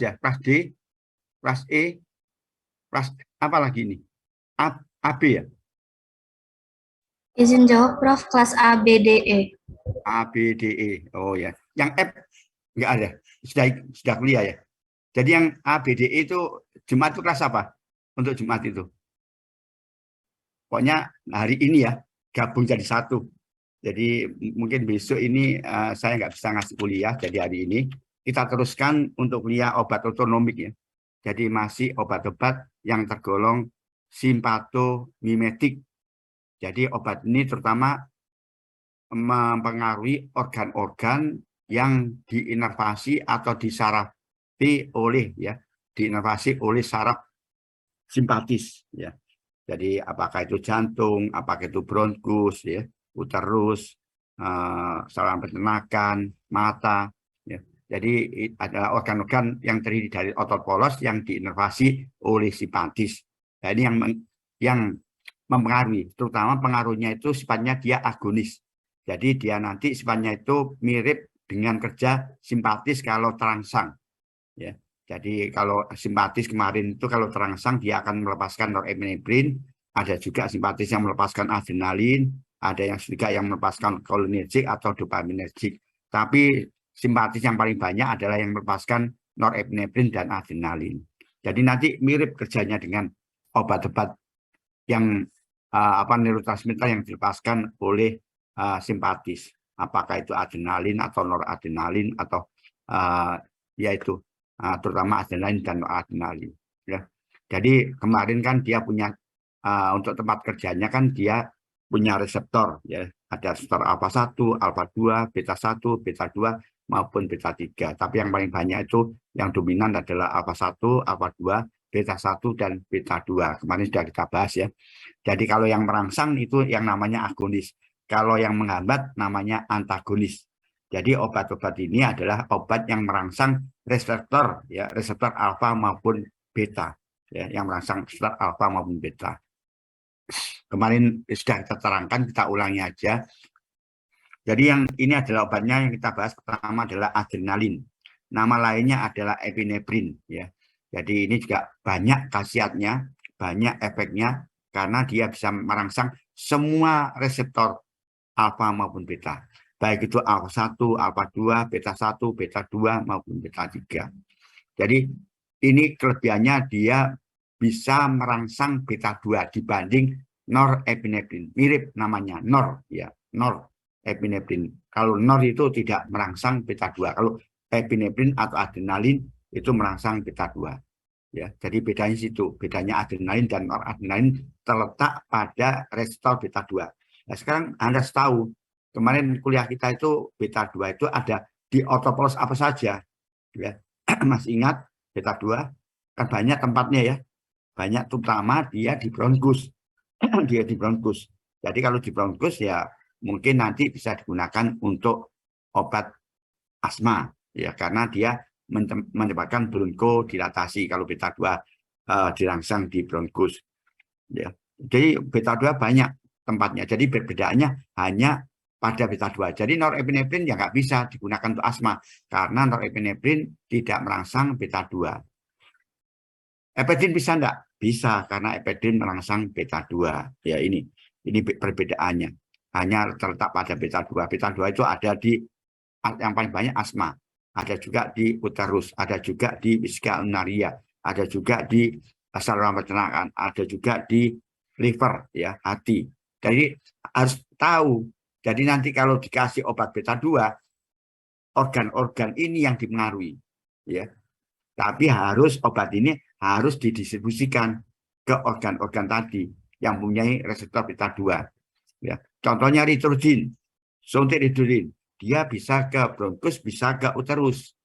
ya, kelas D, kelas E, kelas apa lagi ini? AB ya, Izin jawab, Prof. Kelas A, B, D, E. ABDE. Oh ya, yang F nggak ada, sudah kuliah ya. Jadi yang ABDE itu Jumat itu kelas apa? Untuk Jumat itu. Pokoknya hari ini ya, gabung jadi satu. Jadi mungkin besok ini saya nggak bisa ngasih kuliah, jadi hari ini kita teruskan untuk kuliah obat otonomik ya. Jadi masih obat-obat yang tergolong simpatomimetik. Jadi obat ini terutama mempengaruhi organ-organ yang diinervasi atau disarapi oleh ya, diinervasi oleh saraf simpatis ya. Jadi apakah itu jantung, apakah itu bronkus ya, uterus, saluran pencernaan, mata ya. Jadi ada organ-organ yang terdiri dari otot polos yang diinervasi oleh simpatis. Nah, ini yang mempengaruhi, terutama pengaruhnya itu sifatnya dia agonis. Jadi dia nanti sifatnya itu mirip dengan kerja simpatis kalau terangsang. Ya. Jadi kalau simpatis kemarin itu kalau terangsang dia akan melepaskan norepinefrin, ada juga simpatis yang melepaskan adrenalin, ada yang juga yang melepaskan cholinergic atau dopaminergic. Tapi simpatis yang paling banyak adalah yang melepaskan norepinefrin dan adrenalin. Jadi nanti mirip kerjanya dengan obat-obat yang neurotransmitter yang dilepaskan oleh simpatis. Apakah itu adrenalin atau noradrenalin atau yaitu terutama adrenalin dan noradrenalin. Ya. Jadi kemarin kan dia punya untuk tempat kerjanya kan dia punya reseptor ya, ada reseptor alfa 1, alfa 2, beta 1, beta 2 maupun beta 3. Tapi yang paling banyak itu yang dominan adalah alfa 1, alfa 2, beta 1 dan beta 2. Kemarin sudah kita bahas ya. Jadi kalau yang merangsang itu yang namanya agonis. Kalau yang menghambat namanya antagonis. Jadi obat-obat ini adalah obat yang merangsang reseptor ya, reseptor alfa maupun beta ya, yang merangsang reseptor alfa maupun beta. Kemarin sudah kita terangkan, kita ulangi aja. Jadi yang ini adalah obatnya yang kita bahas pertama adalah adrenalin. Nama lainnya adalah epinefrin ya. Jadi ini juga banyak khasiatnya, banyak efeknya karena dia bisa merangsang semua reseptor alfa maupun beta. Baik itu alfa 1, alfa 2, beta 1, beta 2 maupun beta 3. Jadi ini kelebihannya dia bisa merangsang beta 2 dibanding norepinefrin. Mirip namanya nor ya, norepinefrin. Kalau nor itu tidak merangsang beta 2. Kalau epinefrin atau adrenalin itu merangsang beta 2. Ya, jadi bedanya situ, bedanya adrenalin dan noradrenalin terletak pada reseptor beta 2. Nah, sekarang Anda tahu, kemarin kuliah kita itu beta 2 itu ada di otopolos apa saja. Ya. Masih ingat beta 2 kan banyak tempatnya ya. Banyak terutama dia di bronkus. Dia di bronkus. Jadi kalau di bronkus ya mungkin nanti bisa digunakan untuk obat asma ya karena dia menyebabkan bronkodilatasi kalau beta 2 dirangsang di bronkus ya. Jadi beta 2 banyak tempatnya. Jadi perbedaannya hanya pada beta 2. Jadi norepinefrin ya nggak bisa digunakan untuk asma karena norepinefrin tidak merangsang beta 2. Epedrin bisa enggak? Bisa karena epedrin merangsang beta 2. Ya ini perbedaannya. Hanya terletak pada beta 2. Beta 2 itu ada di yang paling banyak asma, ada juga di uterus, ada juga di vesika urinaria, ada juga di saluran pencernaan, ada juga di liver ya, hati. Jadi harus tahu. Jadi nanti kalau dikasih obat beta 2, organ-organ ini yang dipengaruhi ya. Tapi harus obat ini harus didistribusikan ke organ-organ tadi yang mempunyai reseptor beta 2 ya. Contohnya ritrosin, suntik ritrosin. Dia bisa ke bronkus, bisa ke uterus.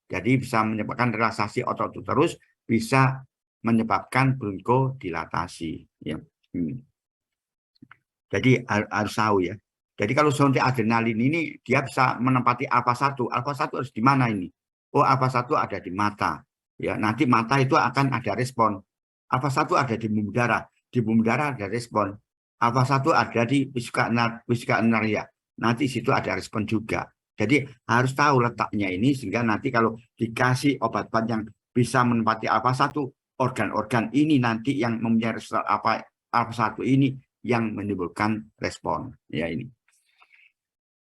Jadi bisa menyebabkan relaksasi otot uterus, bisa menyebabkan bronkodilatasi. Ya. Jadi harus tahu ya. Jadi kalau suntik adrenalin ini dia bisa menempati alfa 1. Alfa 1 harus di mana ini? Oh, alfa 1 ada di mata. Ya, nanti mata itu akan ada respon. Alfa 1 ada di bumbu darah. Di bumbu darah ada respon. Alfa 1 ada di vesika urinaria. Nanti situ ada respon juga. Jadi harus tahu letaknya ini sehingga nanti kalau dikasih obat-obat yang bisa menempati alfa-1, organ-organ ini nanti yang mempunyai reseptor alfa-1 ini yang menimbulkan respon. Ya ini.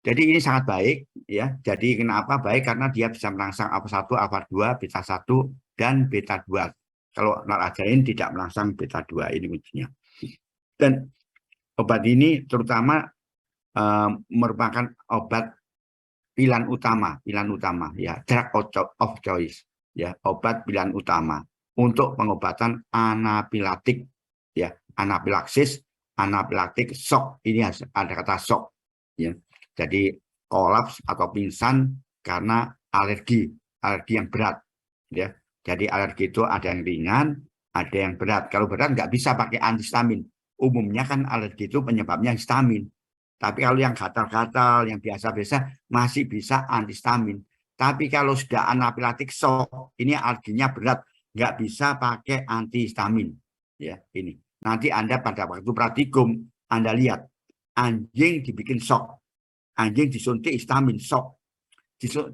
Jadi ini sangat baik ya. Jadi kenapa baik? Karena dia bisa merangsang alfa-1, alfa-2, beta-1 dan beta-2. Kalau noradrenalin tidak merangsang beta-2 ini kuncinya. Dan obat ini terutama merupakan obat pilihan utama ya, drug of choice ya, obat pilihan utama untuk pengobatan anafilaktik ya, anafilaksis, anafilaktik shock, ini ada kata shock ya. Jadi kolaps atau pingsan karena alergi yang berat ya. Jadi alergi itu ada yang ringan, ada yang berat. Kalau berat nggak bisa pakai antihistamin. Umumnya kan alergi itu penyebabnya histamin. Tapi kalau yang gatal-gatal, yang biasa-biasa masih bisa antihistamin. Tapi kalau sudah anafilaktik shock, ini alerginya berat, nggak bisa pakai antihistamin. Ya, ini. Nanti Anda pada waktu praktikum, Anda lihat anjing dibikin shock, anjing disuntik histamin shock,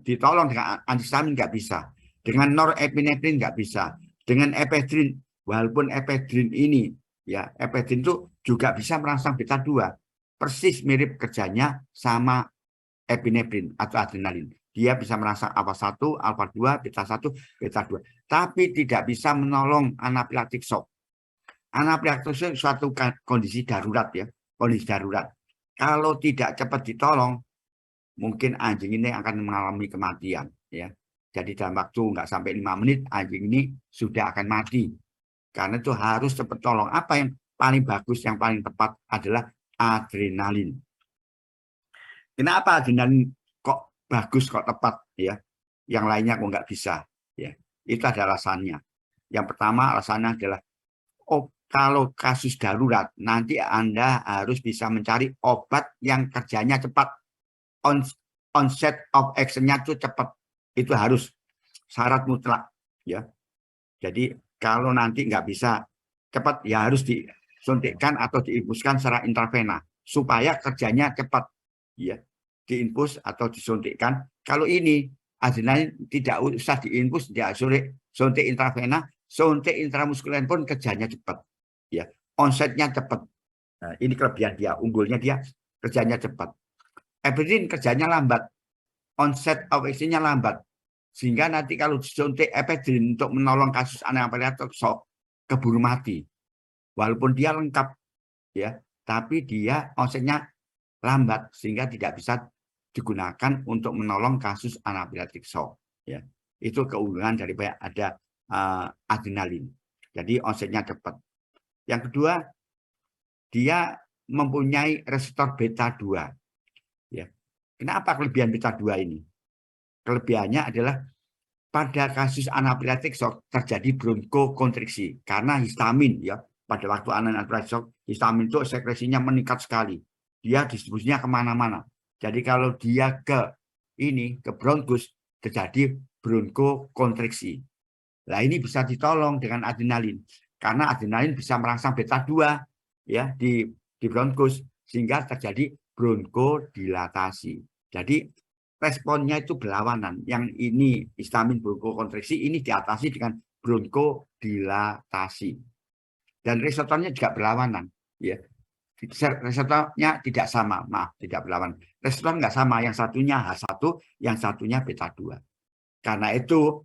ditolong dengan antihistamin nggak bisa, dengan norepinefrin nggak bisa, dengan ephedrine, walaupun ephedrine ini ya, ephedrine itu juga bisa merangsang beta-2. Persis mirip kerjanya sama epinefrin atau adrenalin. Dia bisa merangsang alfa-1, alfa-2, beta-1, beta-2. Tapi tidak bisa menolong anafilaktik shock. Anafilaktik shock suatu kondisi darurat ya, kondisi darurat. Kalau tidak cepat ditolong, mungkin anjing ini akan mengalami kematian ya. Jadi dalam waktu nggak sampai 5 menit anjing ini sudah akan mati. Karena itu harus cepat tolong. Apa yang paling bagus, yang paling tepat adalah adrenalin. Kenapa adrenalin kok bagus, kok tepat ya? Yang lainnya kok nggak bisa ya? Itu ada alasannya. Yang pertama alasannya adalah kalau kasus darurat nanti Anda harus bisa mencari obat yang kerjanya cepat. Onset of action-nya itu cepat. Itu harus syarat mutlak ya. Jadi kalau nanti nggak bisa cepat ya harus disuntikkan atau diinfuskan secara intravena supaya kerjanya cepat ya, diinfus atau disuntikkan. Kalau ini adrenalin tidak usah diinfus, tidak suntik intravena, suntik intramuskuler pun kerjanya cepat ya, onsetnya cepat. Nah, ini kelebihan dia, unggulnya dia kerjanya cepat. Ephedrine kerjanya lambat, onset of action-nya lambat, sehingga nanti kalau disuntik ephedrine untuk menolong kasus anafilaktik shock keburu mati. Walaupun dia lengkap ya, tapi dia onsetnya lambat sehingga tidak bisa digunakan untuk menolong kasus anafilaktik shock ya. Itu keunggulan daripada ada adrenalin. Jadi onsetnya cepat. Yang kedua, dia mempunyai reseptor beta-2 ya. Kenapa kelebihan beta-2 ini? Kelebihannya adalah pada kasus anafilaktik shock terjadi bronkokonstriksi karena histamin ya. Pada waktu anafilaktik shock, histamin itu sekresinya meningkat sekali. Dia distribusinya kemana-mana. Jadi kalau dia ke bronkus, terjadi bronkokonstriksi. Nah ini bisa ditolong dengan adrenalin. Karena adrenalin bisa merangsang beta-2 ya di bronkus sehingga terjadi bronkodilatasi. Jadi responnya itu berlawanan. Yang ini histamin bronkokonstriksi ini diatasi dengan bronkodilatasi. Dan reseptornya juga berlawanan ya. Reseptornya tidak sama, maaf, tidak berlawanan. Reseptor nggak sama, yang satunya H1, yang satunya beta-2. Karena itu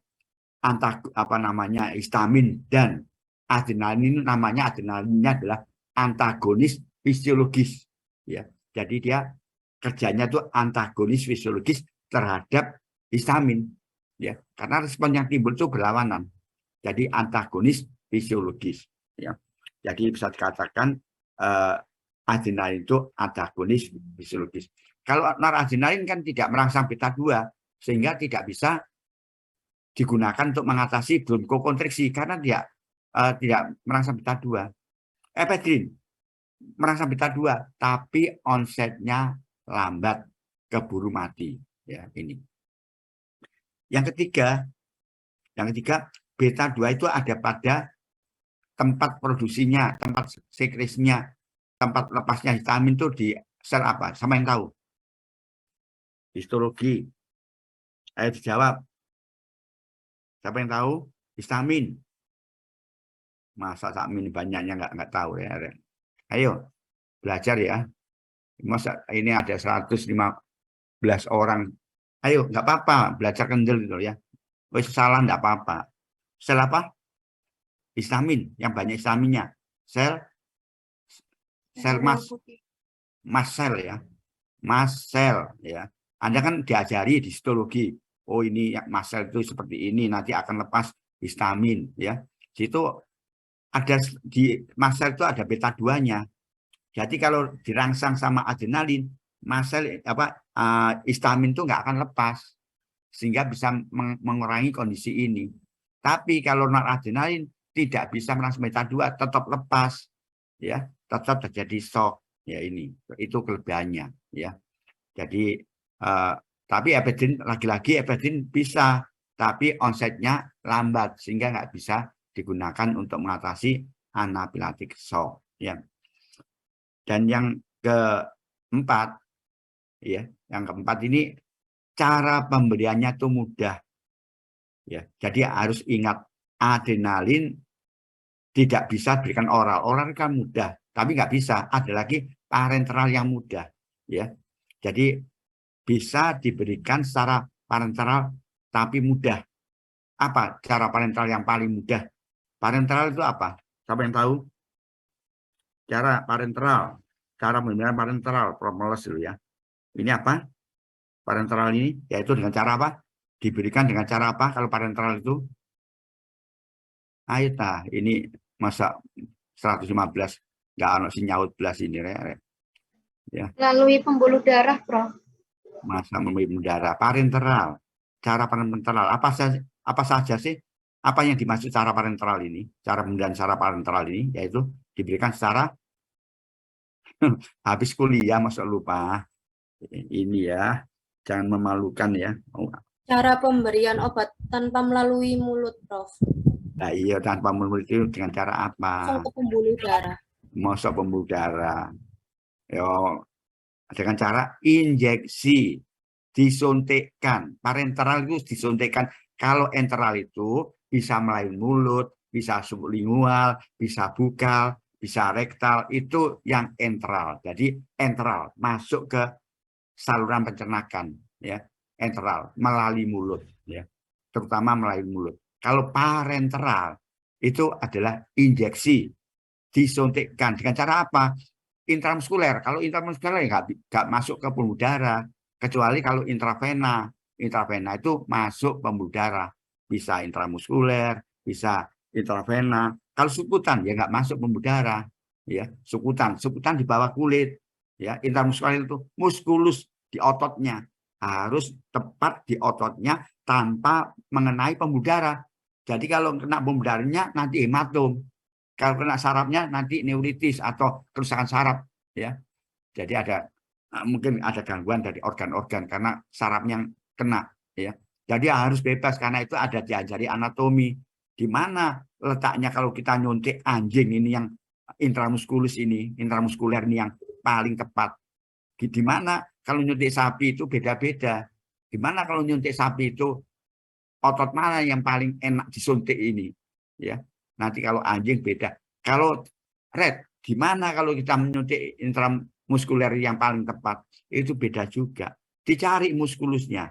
histamin dan adrenalin, namanya adrenalinnya adalah antagonis fisiologis ya. Jadi dia kerjanya itu antagonis fisiologis terhadap histamin ya, karena respon yang timbul itu berlawanan. Jadi antagonis fisiologis ya. Jadi bisa dikatakan adrenalin itu antagonis fisiologis. Kalau noradrenalin kan tidak merangsang beta-2 sehingga tidak bisa digunakan untuk mengatasi bronkokonstriksi karena dia tidak merangsang beta-2. Ephedrine merangsang beta-2 tapi onsetnya lambat, keburu mati ya ini. Yang ketiga beta-2 itu ada pada tempat produksinya, tempat sekresinya, tempat lepasnya histamin itu di sel apa? Sama yang tahu? Histologi. Ayo dijawab. Siapa yang tahu? Histamin. Masa sakmin banyaknya nggak tahu ya. Ayo belajar ya. Masa ini ada 115 orang. Ayo, nggak apa-apa, belajar kendel gitu ya. Wes salah nggak apa-apa. Sel apa? Histamin, yang banyak histaminnya. Sel mast sel ya. Mast sel ya. Anda kan diajari di histologi. Oh ini mast sel itu seperti ini, nanti akan lepas histamin ya. Situ ada di mast sel itu ada beta 2-nya. Jadi kalau dirangsang sama adrenalin, mast sel histamin itu nggak akan lepas sehingga bisa mengurangi kondisi ini. Tapi kalau noradrenalin tidak bisa merangsang beta 2, tetap lepas ya, tetap terjadi shock ya. Ini itu kelebihannya ya. Jadi tapi epidrin lagi-lagi epidrin bisa, tapi onsetnya lambat sehingga nggak bisa digunakan untuk mengatasi anafilatik shock ya. Dan yang keempat ya, yang keempat ini cara pemberiannya itu mudah ya. Jadi harus ingat, adrenalin tidak bisa berikan oral. Oral kan mudah, tapi nggak bisa. Ada lagi parenteral yang mudah ya. Jadi bisa diberikan secara parenteral tapi mudah. Apa cara parenteral yang paling mudah? Parenteral itu apa? Siapa yang tahu? Cara parenteral, cara memberikan parenteral, Promeles dulu ya. Ini apa? Parenteral ini, yaitu dengan cara apa? Diberikan dengan cara apa kalau parenteral itu? Ayo ini masa 115 nggak ada si nyaut belas ini ya. Melalui pembuluh darah, Prof. Masa melalui darah. Parenteral, cara parenteral apa saja sih? Apa yang dimaksud cara parenteral ini? Cara pemberian cara parenteral ini yaitu diberikan secara habis kuliah, masa lupa ini ya, jangan memalukan ya. Cara pemberian obat tanpa melalui mulut, Prof. Nah iya, tanpa melalui itu dengan cara apa? Masuk ke pembuluh darah. Masuk pembuluh darah. Yo, dengan cara injeksi, disuntikkan. Parenteral itu disuntikkan. Kalau enteral itu bisa melalui mulut, bisa sublingual, bisa bukal, bisa rektal, itu yang enteral. Jadi enteral masuk ke saluran pencernakan ya, enteral melalui mulut ya, terutama melalui mulut. Kalau parenteral itu adalah injeksi, disuntikkan dengan cara apa? Intramuskuler. Kalau intramuskuler nggak masuk ke pembuluh darah, kecuali kalau intravena. Intravena itu masuk pembuluh darah, bisa intramuskuler, bisa intravena. Kalau sukutan ya nggak masuk pembuluh darah ya. Sukutan di bawah kulit ya. Intramuskuler itu muskulus di ototnya, harus tepat di ototnya tanpa mengenai pembuluh darah. Jadi kalau kena pembuluh darahnya nanti hematom, kalau kena sarafnya nanti neuritis atau kerusakan saraf ya. Jadi ada mungkin ada gangguan dari organ-organ karena sarafnya kena ya. Jadi harus bebas, karena itu ada diajari anatomi di mana letaknya kalau kita nyuntik anjing ini yang intramuskulus ini, intramuskuler ini yang paling tepat. Di mana kalau nyuntik sapi itu beda-beda. Gimana kalau nyuntik sapi itu otot mana yang paling enak disuntik ini ya. Nanti kalau anjing beda. Kalau red, gimana kalau kita menyuntik intramuskuler yang paling tepat? Itu beda juga. Dicari muskulusnya,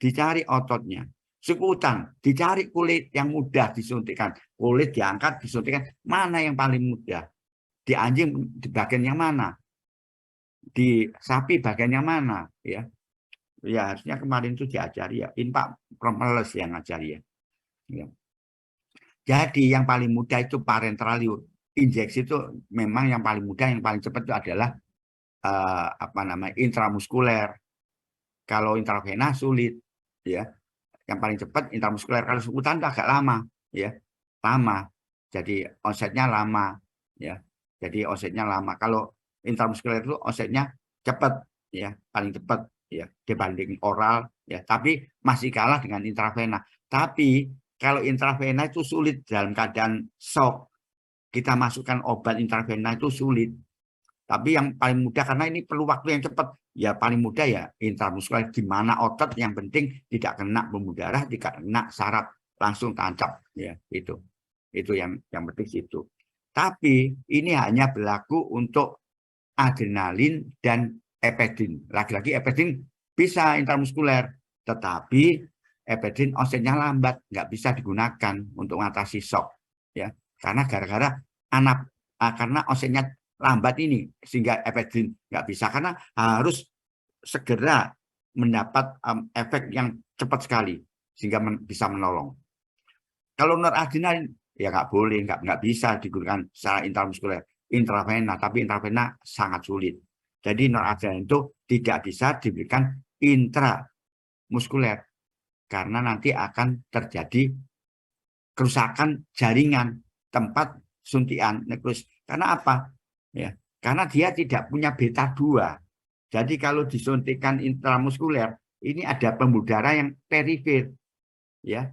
dicari ototnya. Sukutan, dicari kulit yang mudah disuntikkan. Kulit diangkat, disuntikkan. Mana yang paling mudah? Di anjing di bagian yang mana? Di sapi bagian yang mana? Ya, ya harusnya kemarin itu diajari ya. Ini Pak Promeles yang ngajari ya. Ya. Jadi yang paling mudah itu parenteral. Injeksi itu memang yang paling mudah, yang paling cepat itu adalah intramuskuler. Kalau intravena sulit ya. Yang paling cepat intramuskuler. Kalau sukutan itu agak lama ya. Lama. Jadi onsetnya lama ya. Jadi onsetnya lama. Kalau intramuskuler itu onsetnya cepat ya, paling cepat ya dibanding oral ya, tapi masih kalah dengan intravena. Tapi kalau intravena itu sulit dalam keadaan shock. Kita masukkan obat intravena itu sulit. Tapi yang paling mudah karena ini perlu waktu yang cepat. Ya paling mudah ya intramuskuler, di mana otot yang penting tidak kena pembuluh darah, tidak kena saraf langsung tancap ya itu yang penting situ. Tapi ini hanya berlaku untuk adrenalin dan epedrin. Lagi-lagi epedrin bisa intramuskuler, tetapi epedrin onsetnya lambat, nggak bisa digunakan untuk mengatasi shock ya, karena gara-gara karena onsetnya lambat ini sehingga epedrin nggak bisa, karena harus segera mendapat efek yang cepat sekali sehingga bisa menolong. Kalau noradrenalin ya nggak boleh, nggak bisa digunakan secara intramuskuler, intravena, tapi intravena sangat sulit. Jadi noradrenalin itu tidak bisa diberikan intramuskuler karena nanti akan terjadi kerusakan jaringan tempat suntikan nukleus. Karena apa? Ya, karena dia tidak punya beta 2. Jadi kalau disuntikan intramuskuler, ini ada pembuluh darah yang perifer, ya.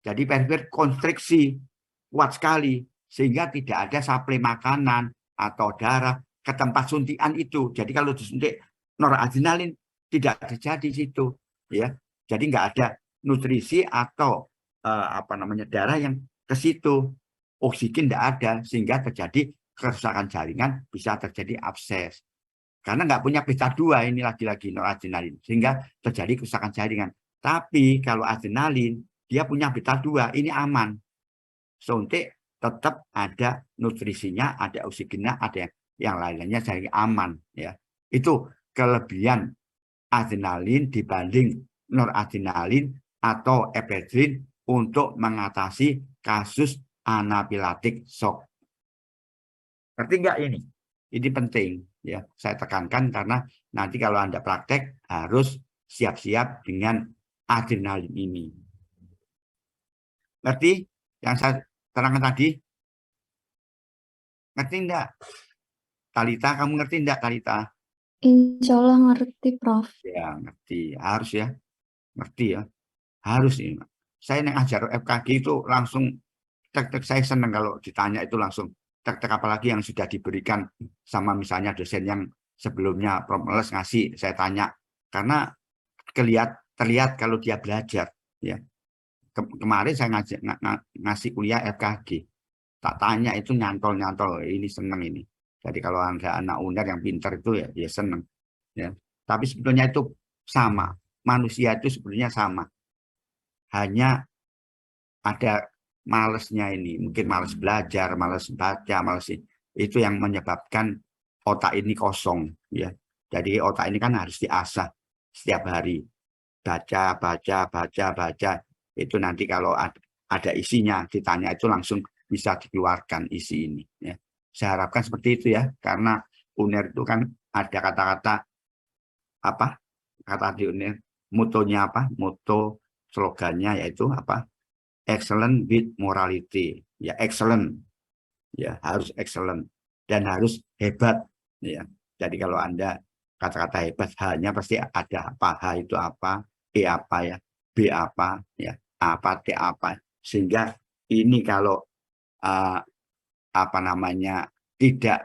Jadi perifer konstriksi kuat sekali sehingga tidak ada suplai makanan atau darah ke tempat suntikan itu. Jadi kalau disuntik noradrenalin tidak terjadi situ, ya. Jadi nggak ada nutrisi atau darah yang ke situ, oksigen tidak ada sehingga terjadi kerusakan jaringan, bisa terjadi abses. Karena nggak punya beta 2 ini lagi-lagi noradrenalin sehingga terjadi kerusakan jaringan. Tapi kalau adrenalin dia punya beta 2 ini aman. Suntik tetap ada nutrisinya, ada oksigennya, ada yang lainnya jadi aman ya. Itu kelebihan adrenalin dibanding noradrenalin atau epedrin untuk mengatasi kasus anafilatik shock. Ngerti nggak ini? Ini penting ya, saya tekankan karena nanti kalau Anda praktek harus siap-siap dengan adrenalin ini. Ngerti yang saya terangkan tadi? Ngerti enggak? Talita, kamu ngerti enggak Talita? Insya Allah ngerti, Prof. Ya, ngerti. Harus ya. Ngerti ya. Harus ini. Saya yang ajar FKG itu langsung tek-tek, saya senang kalau ditanya itu langsung tek-tek, apalagi yang sudah diberikan sama misalnya dosen yang sebelumnya Prof. Meles ngasih, saya tanya. Karena terlihat kalau dia belajar ya. Kemarin saya ngasih kuliah FKG. Tak tanya itu nyantol-nyantol, ini seneng ini. Jadi kalau ada anak UNER yang pintar itu ya seneng. Ya. Tapi sebetulnya itu sama. Manusia itu sebetulnya sama. Hanya ada malesnya ini. Mungkin males belajar, males baca, males itu yang menyebabkan otak ini kosong. Ya. Jadi otak ini kan harus diasah setiap hari. Baca, baca, baca, baca. Itu nanti kalau ada isinya, ditanya itu langsung bisa dikeluarkan isi ini. Ya. Saya harapkan seperti itu ya, karena UNER itu kan ada kata-kata apa? Kata di UNER, motonya apa? Moto slogannya yaitu apa? Excellent with morality. Ya, excellent. Ya, harus excellent dan harus hebat. Ya. Jadi kalau Anda kata-kata hebat, hanya pasti ada apa? H itu apa? E apa ya? B apa? Ya, apa? T apa? Sehingga ini kalau tidak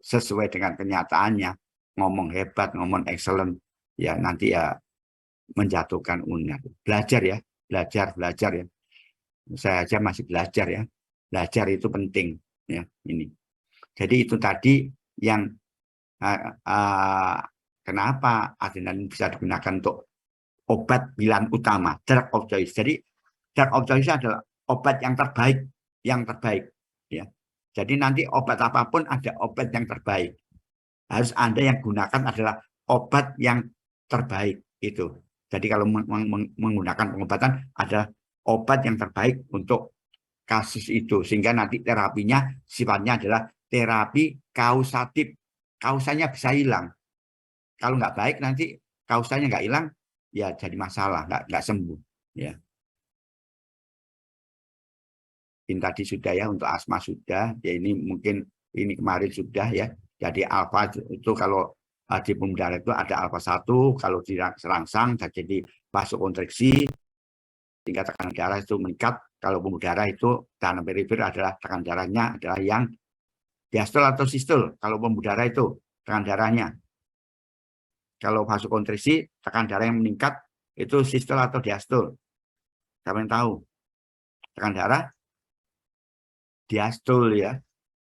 sesuai dengan kenyataannya, ngomong hebat, ngomong excellent, ya nanti ya menjatuhkan UNER. Belajar ya, belajar ya. Saya aja masih belajar ya. Belajar itu penting ya ini. Jadi itu tadi yang kenapa adrenalin bisa digunakan untuk obat pilihan utama, drug of choice. Jadi drug of choice adalah obat yang terbaik ya. Jadi nanti obat apapun ada obat yang terbaik. Harus Anda yang gunakan adalah obat yang terbaik itu. Jadi kalau menggunakan pengobatan ada obat yang terbaik untuk kasus itu. Sehingga nanti terapinya sifatnya adalah terapi kausatif. Kausanya bisa hilang. Kalau nggak baik nanti kausanya nggak hilang, ya jadi masalah, nggak sembuh. Ya. Ini tadi sudah ya, untuk asma sudah, ya ini mungkin ini kemarin sudah ya. Jadi alfa itu kalau di pembuluh darah itu ada alfa 1, kalau dirangsang jadi vasokonstriksi sehingga tekanan darah itu meningkat. Kalau pembuluh darah itu dalam perifer adalah tekanan darahnya adalah yang diastol atau sistol. Kalau pembuluh darah itu tekanan darahnya. Kalau vasokonstriksi tekanan darah yang meningkat itu sistol atau diastol. Siapa yang tahu? tekanan darah diastol ya.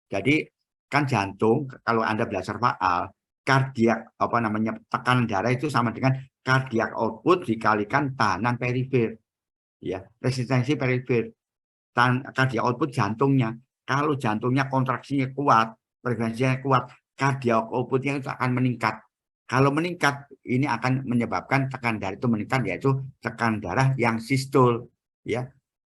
Jadi kan jantung kalau Anda belajar faal, kardiak apa namanya tekanan darah itu sama dengan kardiak output dikalikan tahanan perifer. Ya, resistensi perifer. Kardiak output jantungnya. Kalau jantungnya kontraksinya kuat, frekuensinya kuat, kardiak outputnya itu akan meningkat. Kalau meningkat, ini akan menyebabkan tekanan darah itu meningkat, yaitu tekanan darah yang sistol. Ya,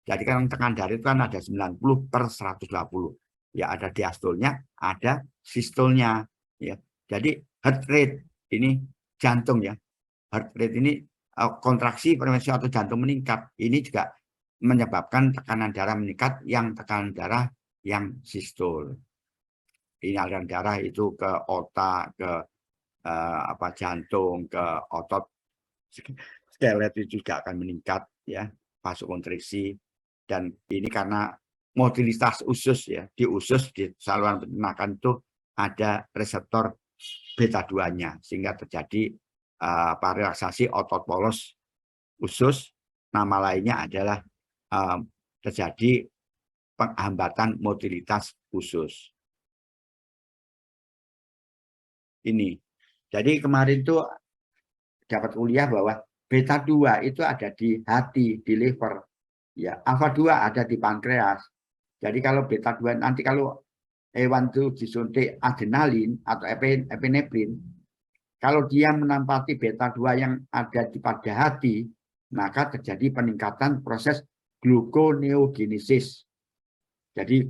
jadi kan tekanan darah itu kan ada 90/120. Ya, ada diastolnya, ada sistolnya. Ya, jadi heart rate ini jantung ya. Heart rate ini kontraksi frekuensi atau jantung meningkat. Ini juga menyebabkan tekanan darah meningkat yang tekanan darah yang sistol. Ini aliran darah itu ke otak, ke jantung, ke otot skelet itu juga akan meningkat ya, vasokonstriksi. Dan ini karena mobilitas usus ya, di usus di saluran pencernaan itu ada reseptor beta 2-nya sehingga terjadi relaksasi otot polos usus. Nama lainnya adalah terjadi penghambatan mobilitas usus. Ini. Jadi kemarin tuh dapat kuliah bahwa beta 2 itu ada di hati, di liver. Ya, alfa 2 ada di pankreas. Jadi kalau beta 2 nanti kalau hewan itu disuntik adrenalin atau epinefrin, kalau dia menempati beta 2 yang ada di pada hati, maka terjadi peningkatan proses gluconeogenesis. Jadi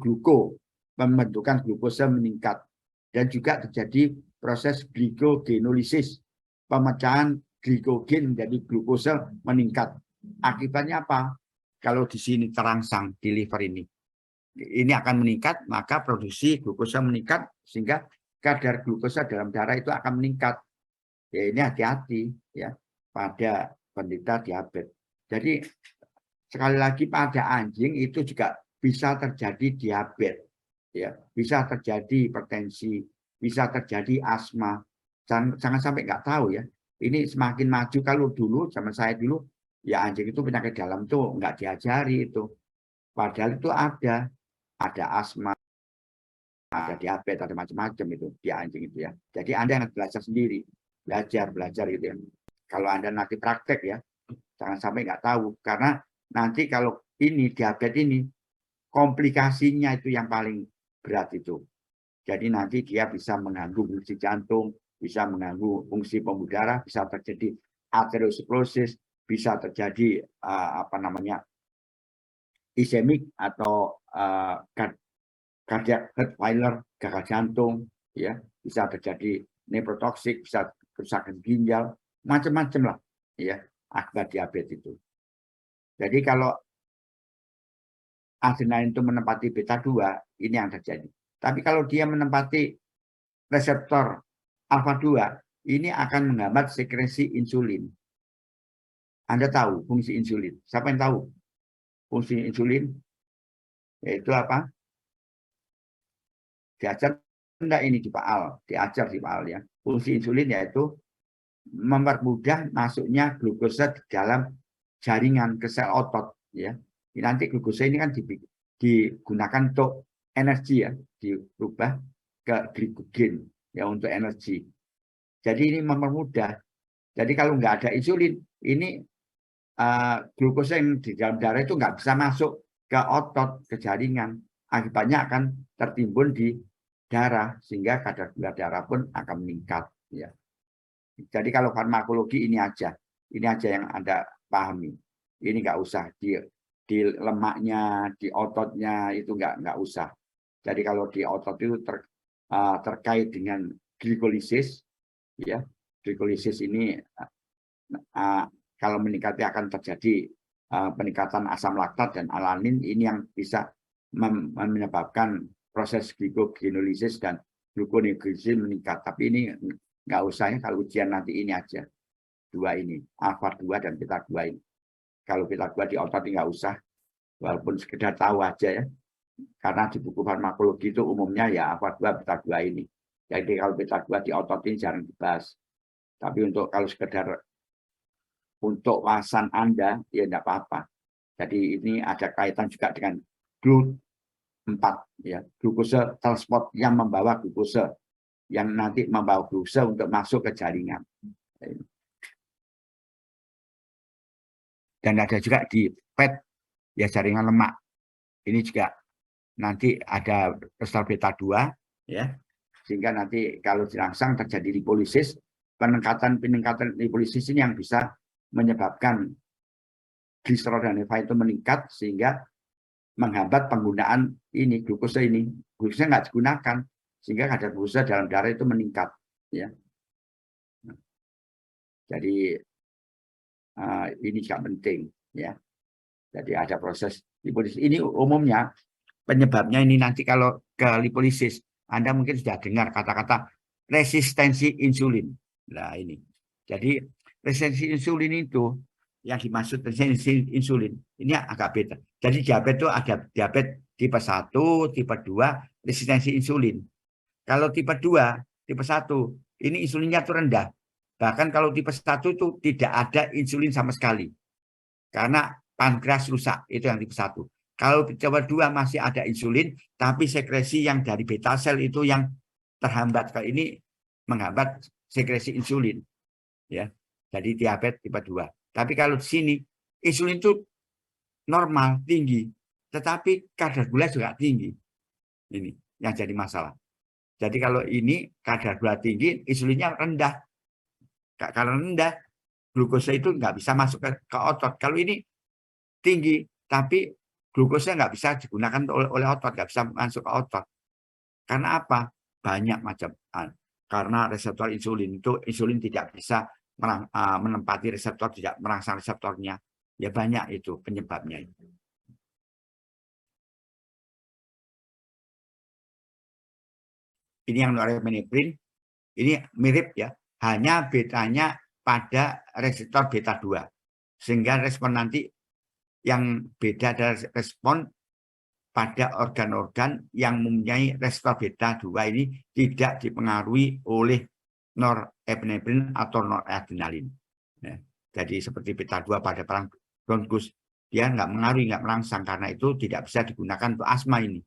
pembentukan glukosa meningkat. Dan juga terjadi proses glikogenolisis, pemecahan glikogen jadi glukosa meningkat. Akibatnya apa? Kalau di sini terangsang di liver ini akan meningkat, maka produksi glukosa meningkat sehingga kadar glukosa dalam darah itu akan meningkat. Ya, ini hati-hati ya pada penderita diabetes. Jadi sekali lagi pada anjing itu juga bisa terjadi diabetes, ya, bisa terjadi hipertensi, bisa terjadi asma. Jangan sampai nggak tahu ya. Ini semakin maju. Kalau dulu zaman saya dulu ya anjing itu penyakit dalam tuh nggak diajari itu. Padahal itu ada asma, ada diabetes, ada macam-macam itu di anjing itu ya. Jadi Anda yang belajar sendiri, belajar gitu ya. Kalau Anda nanti praktek ya, jangan sampai nggak tahu. Karena nanti kalau ini diabetes ini komplikasinya itu yang paling berat itu. Jadi nanti dia bisa mengganggu fungsi jantung, bisa mengganggu fungsi pembuluh darah, bisa terjadi aterosklerosis, bisa terjadi ischemic atau cardiac heart failure, gagal jantung, ya, bisa terjadi nephrotoxic, bisa kerusakan ginjal, macam-macam lah, ya, akibat diabetes itu. Jadi kalau adrenalin itu menempati beta 2, ini yang terjadi. Tapi kalau dia menempati reseptor alfa 2, ini akan menghambat sekresi insulin. Anda tahu fungsi insulin? Siapa yang tahu fungsi insulin? Yaitu apa? Diajar enggak ini di PAAL? Diajar di PAAL ya. Fungsi insulin yaitu mempermudah masuknya glukosa di dalam jaringan ke sel otot ya. Nanti glukosa ini kan digunakan untuk energi ya, dirubah ke glikogen ya untuk energi. Jadi ini mempermudah. Jadi kalau nggak ada insulin, ini glukosa yang di dalam darah itu nggak bisa masuk ke otot, ke jaringan. Akibatnya akan tertimbun di darah sehingga kadar gula darah pun akan meningkat. Ya. Jadi kalau farmakologi ini aja yang Anda pahami. Ini nggak usah di lemaknya, di ototnya itu nggak usah. Jadi kalau di otot itu terkait dengan glikolisis, ya, glikolisis ini kalau meningkat akan terjadi peningkatan asam laktat dan alanin, ini yang bisa menyebabkan proses glikogenolisis dan gluconeogenesis meningkat. Tapi ini nggak usah ya, kalau ujian nanti ini aja. Dua ini, alfa 2 dan beta 2 ini. Kalau beta 2 di otot nggak usah, walaupun sekedar tahu aja ya. Karena di buku farmakologi itu umumnya ya alfa 2, beta 2 ini. Jadi kalau beta 2 di otot ini jarang dibahas. Tapi kalau sekedar untuk wawasan Anda, ya tidak apa-apa. Jadi ini ada kaitan juga dengan GLUT4 ya, glukose transport yang membawa glukose, yang nanti membawa glukose untuk masuk ke jaringan. Dan ada juga di PET ya, jaringan lemak. Ini juga nanti ada reseptor beta 2 ya, sehingga nanti kalau dirangsang terjadi lipolisis, peningkatan lipolisis ini yang bisa menyebabkan gliserol dan EVA itu meningkat sehingga menghambat penggunaan ini glukose ini. Glukose nggak digunakan sehingga kadar glukose dalam darah itu meningkat ya. Jadi ini juga penting ya. Jadi ada proses lipolisis. Ini umumnya penyebabnya ini nanti kalau ke lipolisis, Anda mungkin sudah dengar kata-kata resistensi insulin. Nah ini. Jadi resistensi insulin itu yang dimaksud resistensi insulin ini agak beda. Jadi diabetes itu ada diabetes tipe 1, tipe 2, resistensi insulin. Kalau tipe 2, tipe 1, ini insulinnya itu rendah. Bahkan kalau tipe 1 itu tidak ada insulin sama sekali. Karena pankreas rusak, itu yang tipe 1. Kalau tipe 2 masih ada insulin, tapi sekresi yang dari beta sel itu yang terhambat. Kalau ini menghambat sekresi insulin. Ya. Jadi diabetes tipe 2. Tapi kalau di sini, insulin itu normal, tinggi. Tetapi kadar gula juga tinggi. Ini yang jadi masalah. Jadi kalau ini kadar gula tinggi, insulinnya rendah. Kalau rendah, glukose itu nggak bisa masuk ke otot. Kalau ini tinggi, tapi glukose nggak bisa digunakan oleh otot, nggak bisa masuk ke otot. Karena apa? Banyak macam. Karena reseptor insulin itu, insulin tidak bisa menempati reseptor, tidak merangsang reseptornya. Ya banyak itu penyebabnya. Ini yang norepinefrin, ini mirip ya, hanya bedanya pada reseptor beta 2. Sehingga respon nanti yang beda dari respon pada organ-organ yang mempunyai reseptor beta 2 ini tidak dipengaruhi oleh norepinefrin atau noradrenalin. Ya, jadi seperti beta 2 pada perang bronkus, dia nggak mengaruhi, nggak merangsang, karena itu tidak bisa digunakan untuk asma ini.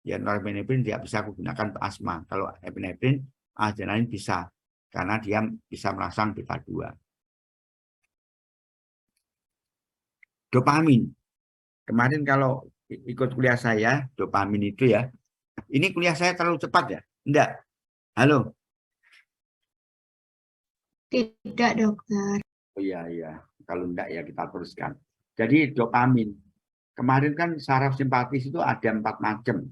Ya, norepinefrin tidak bisa digunakan untuk asma. Kalau epinefrin, adrenalin bisa, karena dia bisa merangsang beta 2. Dopamin. Kemarin kalau ikut kuliah saya, dopamin itu ya, ini kuliah saya terlalu cepat ya? Enggak. Halo? Tidak, dokter. Oh iya, iya. Kalau enggak ya kita teruskan. Jadi dopamin. Kemarin kan saraf simpatis itu ada 4 macam.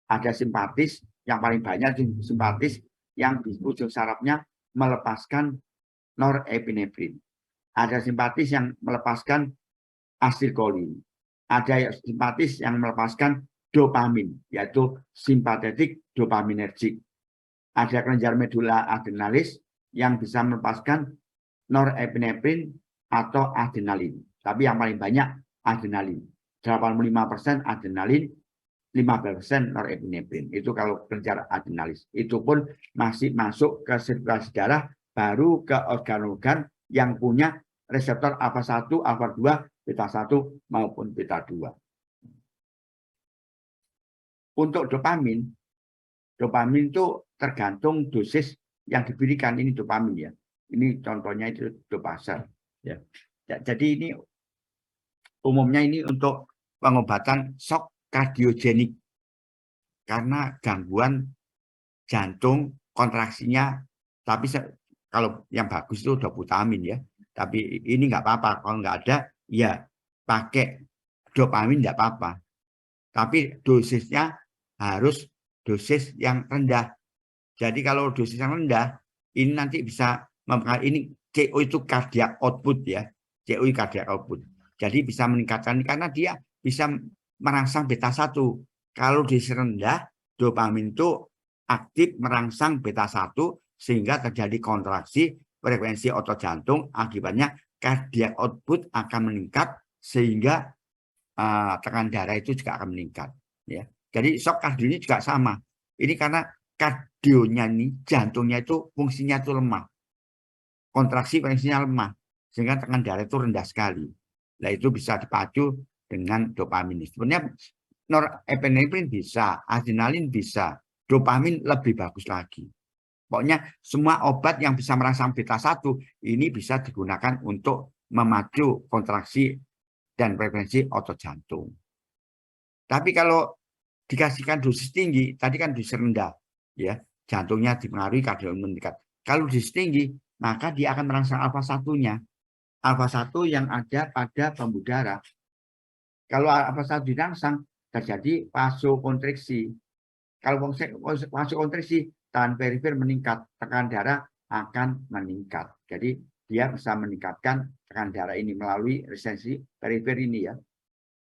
Ada simpatis, yang paling banyak simpatis yang di ujung sarafnya melepaskan norepinefrin. Ada simpatis yang melepaskan asetilkolin. Ada simpatis yang melepaskan dopamin, yaitu simpatetik dopaminergic. Ada kelenjar medula adrenalis yang bisa melepaskan norepinefrin atau adrenalin. Tapi yang paling banyak adrenalin. 85% adrenalin, 15% norepinefrin. Itu kalau kelenjar adrenalis. Itu pun masih masuk ke sirkulasi darah, baru ke organ-organ yang punya reseptor alfa 1, alfa 2, beta 1 maupun beta 2. Untuk dopamin itu tergantung dosis yang diberikan. Ini dopamin ya. Ini contohnya itu dopasar. Ya. Jadi ini umumnya ini untuk pengobatan shock kardiogenik. Karena gangguan jantung kontraksinya. Tapi kalau yang bagus itu doputamin ya. Tapi ini nggak apa-apa. Kalau nggak ada, ya pakai dopamin nggak apa-apa. Tapi dosisnya harus dosis yang rendah. Jadi kalau dosis yang rendah, ini nanti bisa mempengaruhi, ini CO itu cardiac output ya. CO cardiac output. Jadi bisa meningkatkan, karena dia bisa merangsang beta 1. Kalau dosis rendah, dopamin itu aktif merangsang beta 1 sehingga terjadi kontraksi frekuensi otot jantung, akibatnya cardiac output akan meningkat sehingga tekanan darah itu juga akan meningkat. Ya. Jadi shock kardio ini juga sama. Ini karena kardionya ini, jantungnya itu fungsinya itu lemah. Kontraksi frekuensinya lemah. Sehingga tekanan darah itu rendah sekali. Nah, itu bisa dipacu dengan dopamin. Sebenarnya norepinefrin bisa, adrenalin bisa, dopamin lebih bagus lagi. Pokoknya semua obat yang bisa merangsang beta 1 ini bisa digunakan untuk memacu kontraksi dan frekuensi otot jantung. Tapi kalau dikasihkan dosis tinggi, tadi kan dosis rendah, ya, jantungnya dipengaruhi kardiospasm meningkat. Kalau dosis tinggi, maka dia akan merangsang alfa 1-nya. Alfa 1 yang ada pada pembuluh darah. Kalau alfa 1 dirangsang, terjadi vasokonstriksi. Kalau vasokonstriksi, tahan perifer meningkat, tekanan darah akan meningkat. Jadi dia bisa meningkatkan tekanan darah ini melalui resistensi perifer ini, ya.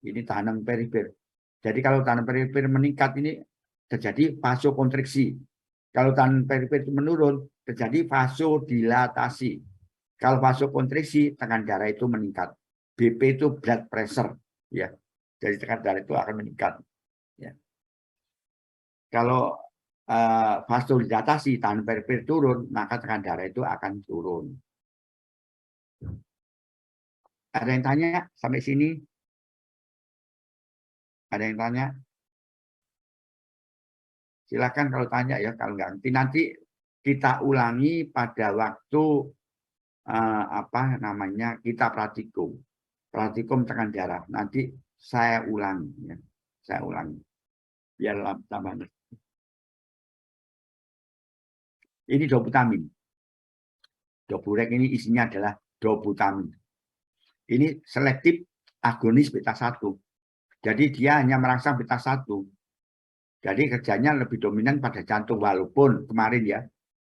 Ini tahanan perifer. Jadi kalau tahanan perifer meningkat ini terjadi vasokonstriksi. Kalau tahanan perifer itu menurun, terjadi vasodilatasi. Kalau vasokonstriksi, tekanan darah itu meningkat. BP itu blood pressure, ya. Jadi tekanan darah itu akan meningkat, ya. Kalau vasodilatasi, tahanan perifer turun, maka tekanan darah itu akan turun. Ada yang tanya sampai sini? Ada yang tanya? Silakan kalau tanya, ya. Kalau nggak ngerti nanti kita ulangi pada waktu kita praktikum tekanan darah. Nanti saya ulangi, ya. Saya ulangi biar tambah. Ini dobutamin. Doburek ini isinya adalah dobutamin. Ini selektif agonis beta 1. Jadi dia hanya merangsang beta 1. Jadi kerjanya lebih dominan pada jantung, walaupun kemarin, ya,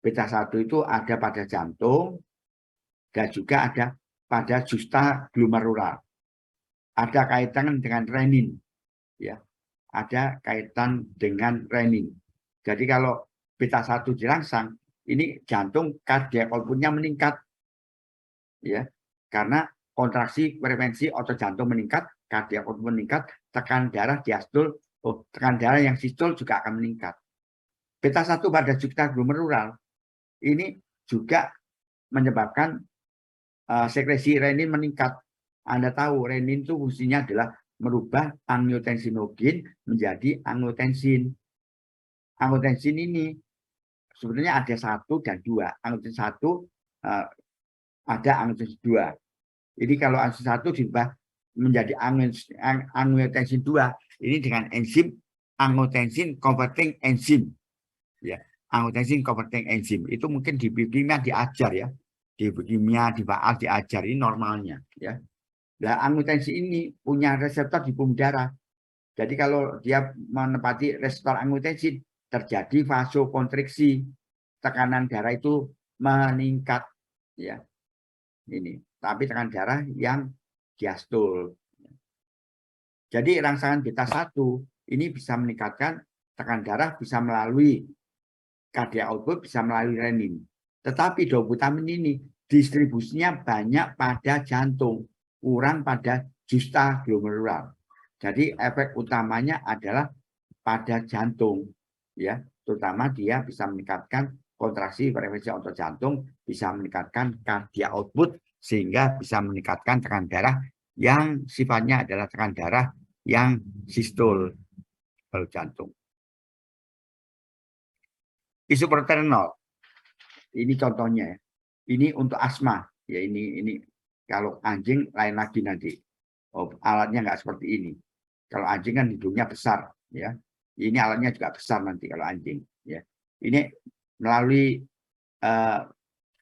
beta 1 itu ada pada jantung dan juga ada pada justa glomerular. Ada kaitan dengan renin, ya. Ada kaitan dengan renin. Jadi kalau beta 1 dirangsang, ini jantung kardiak output-nya meningkat, ya, karena kontraksi frekuensi otot jantung meningkat, kardiak output meningkat, tekanan darah diastul, tekanan darah yang sistol juga akan meningkat. Beta 1 pada justa glomerular ini juga menyebabkan sekresi renin meningkat. Anda tahu renin itu fungsinya adalah merubah angiotensinogen menjadi angiotensin. Angiotensin ini sebenarnya ada 1 dan 2. Angiotensin 1 ada angiotensin 2. Jadi kalau angiotensin 1 diubah menjadi angiotensin 2, ini dengan enzim angiotensin converting enzim, ya. Angiotensin converting enzim itu mungkin di biokimia diajar, ya. Di biokimia, di Baal diajar, ini normalnya, ya. Nah, angiotensin ini punya reseptor di pembuluh darah. Jadi kalau dia menempati reseptor angiotensin, terjadi vasokonstriksi, tekanan darah itu meningkat, ya. Ini, tapi tekanan darah yang diastul. Jadi rangsangan beta 1 ini bisa meningkatkan tekanan darah, bisa melalui cardiac output, bisa melalui renin. Tetapi dobutamin ini distribusinya banyak pada jantung, kurang pada justa glomerular. Jadi efek utamanya adalah pada jantung, ya. Terutama dia bisa meningkatkan kontraksi frekuensi otot jantung, bisa meningkatkan cardiac output, sehingga bisa meningkatkan tekanan darah yang sifatnya adalah tekanan darah yang sistol pada jantung. Isoproterenol, ini contohnya, ya. Ini untuk asma, ya. Ini kalau anjing lain lagi nanti. Alatnya nggak seperti ini. Kalau anjing kan hidungnya besar, ya. Ini alatnya juga besar nanti kalau anjing, ya. Ini melalui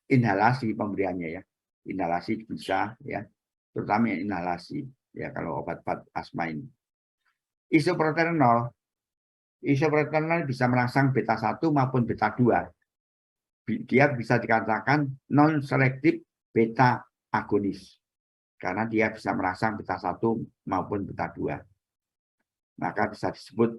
inhalasi pemberiannya, ya. Inhalasi bisa, ya. Terutama inhalasi, ya, kalau obat-obat asma ini. Isoproterenol bisa merangsang beta 1 maupun beta 2. Dia bisa dikatakan non-selektif beta agonis. Karena dia bisa merangsang beta 1 maupun beta 2. Maka bisa disebut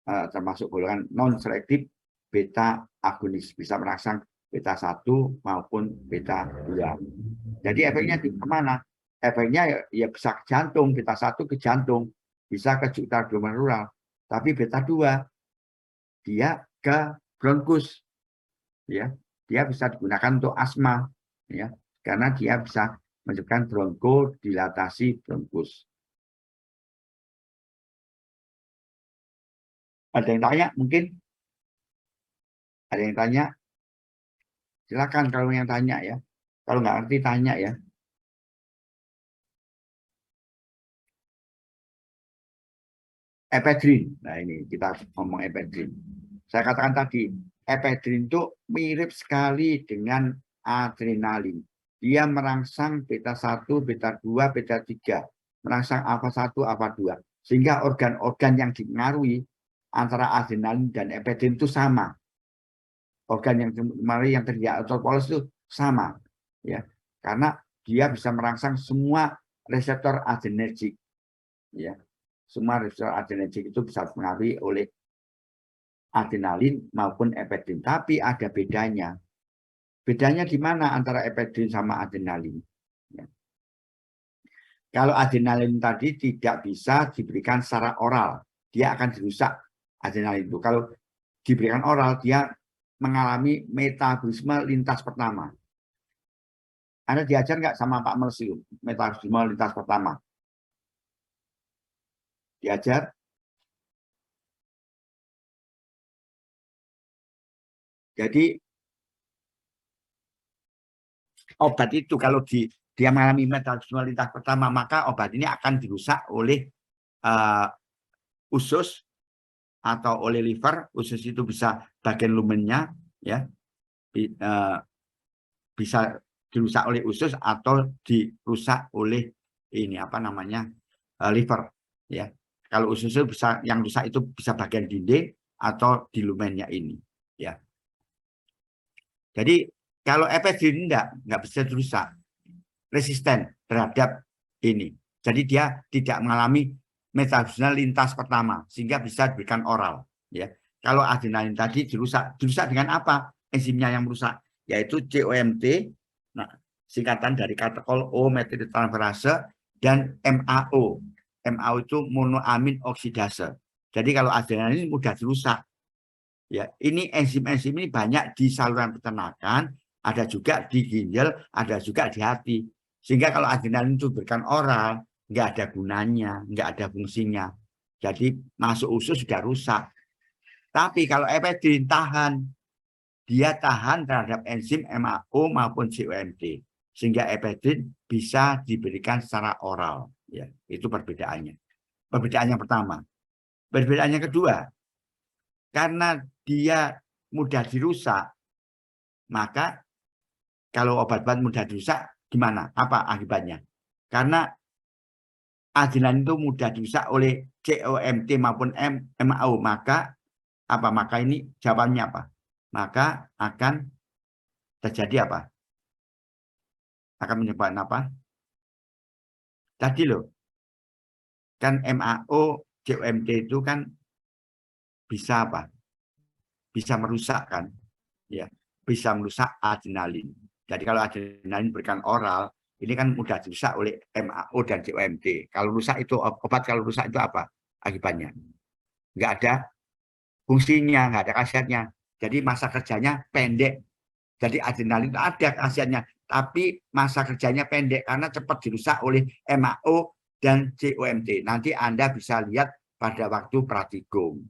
termasuk golongan non-selektif beta agonis. Bisa merangsang beta 1 maupun beta 2. Jadi efeknya di kemana? Efeknya ya bisa ke jantung, beta 1 ke jantung. Bisa ke juta glomerular. Tapi beta 2 dia ke bronkus, ya. Dia bisa digunakan untuk asma, ya, karena dia bisa menyebabkan bronkodilatasi bronkus. Ada yang tanya mungkin? Ada yang tanya? Silakan kalau yang tanya ya. Kalau nggak ngerti tanya ya. Ephedrine. Nah ini kita ngomong ephedrine. Saya katakan tadi, ephedrine itu mirip sekali dengan adrenalin. Dia merangsang beta 1, beta 2, beta 3. Merangsang alfa 1, alfa 2. Sehingga organ-organ yang dipengaruhi antara adrenalin dan ephedrine itu sama. Organ yang terjadi autopolis itu sama. Ya, karena dia bisa merangsang semua reseptor adrenergik. Ya. Semua reseptor adrenergik itu bisa dipengaruhi oleh adrenalin maupun ephedrine. Tapi ada bedanya. Bedanya di mana antara ephedrine sama adrenalin? Ya. Kalau adrenalin tadi tidak bisa diberikan secara oral, dia akan dirusak adrenalin itu. Kalau diberikan oral, dia mengalami metabolisme lintas pertama. Anda diajar nggak sama Pak Melsium metabolisme lintas pertama? Diajar? Jadi obat itu kalau dia mengalami metabolisme lintas pertama, maka obat ini akan dirusak oleh usus atau oleh liver. Usus itu bisa bagian lumennya, ya, bisa dirusak oleh usus atau dirusak oleh ini apa namanya liver, ya. Kalau usus itu bisa, yang rusak itu bisa bagian dinding atau di lumennya ini, ya. Jadi kalau ephedrine nggak bisa dirusak, resisten terhadap ini. Jadi dia tidak mengalami metabolisme lintas pertama sehingga bisa diberikan oral. Ya, kalau adrenalin tadi dirusak dengan apa? Enzimnya yang merusak, yaitu COMT, nah, singkatan dari katekol O metiltransferase dan MAO. MAO itu monoamin oksidase. Jadi kalau adrenalin mudah dirusak. Ya, ini enzim-enzim ini banyak di saluran pencernaan, ada juga di ginjal, ada juga di hati. Sehingga kalau adrenalin itu diberikan oral, nggak ada gunanya, nggak ada fungsinya. Jadi masuk usus sudah rusak. Tapi kalau ephedrine tahan, dia tahan terhadap enzim MAO maupun COMT. Sehingga ephedrine bisa diberikan secara oral. Ya, itu perbedaannya. Perbedaan yang pertama. Perbedaan yang kedua, karena dia mudah dirusak, maka kalau obat-obat mudah dirusak, gimana? Apa akibatnya? Karena adrenalin itu mudah dirusak oleh COMT maupun MAO, maka apa? Maka ini jawabannya apa? Maka akan terjadi apa? Akan menyebabkan apa? Tadi loh, kan MAO, COMT itu kan bisa apa? Bisa merusak kan? Ya, bisa merusak adrenalin. Jadi kalau adrenalin diberikan oral, ini kan mudah dirusak oleh MAO dan COMT. Kalau rusak itu obat, kalau rusak itu apa akibatnya? Nggak ada fungsinya, nggak ada khasiatnya. Jadi masa kerjanya pendek. Jadi adrenalin ada khasiatnya, tapi masa kerjanya pendek karena cepat dirusak oleh MAO dan COMT. Nanti Anda bisa lihat pada waktu praktikum.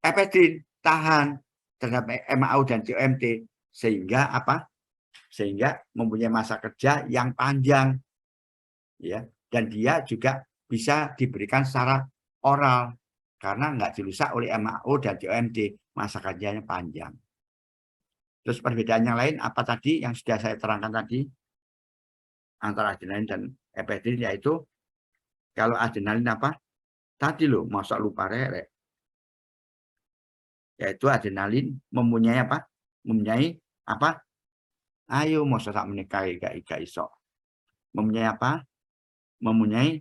Ephedrine tahan terhadap MAO dan COMT sehingga apa? Sehingga mempunyai masa kerja yang panjang, ya, dan dia juga bisa diberikan secara oral karena nggak dirusak oleh MAO dan COMT, masa kerjanya panjang. Terus perbedaan yang lain apa tadi yang sudah saya terangkan tadi antara adrenalin dan ephedrine, yaitu kalau adrenalin apa? Tadi loh, masa lupa rek. Yaitu adrenalin mempunyai apa? Mempunyai apa? Ayo mau sak menikah gak iso. Mempunyai apa? Mempunyai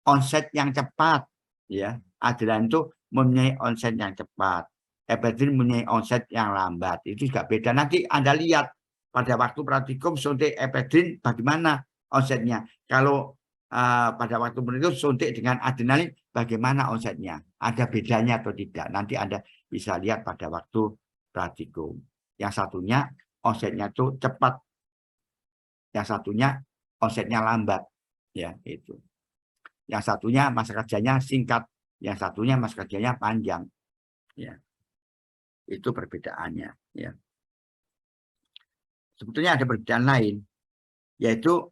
onset yang cepat, ya. Adrenalin itu mempunyai onset yang cepat. Ephedrine mempunyai onset yang lambat. Itu juga beda. Nanti Anda lihat pada waktu praktikum suntik ephedrine bagaimana onsetnya. Kalau pada waktu praktikum suntik dengan adrenalin bagaimana onsetnya. Ada bedanya atau tidak. Nanti Anda bisa lihat pada waktu praktikum. Yang satunya onsetnya itu cepat. Yang satunya onsetnya lambat, ya itu. Yang satunya masa kerjanya singkat, yang satunya masa kerjanya panjang, ya. Itu perbedaannya, ya. Sebetulnya ada perbedaan lain, yaitu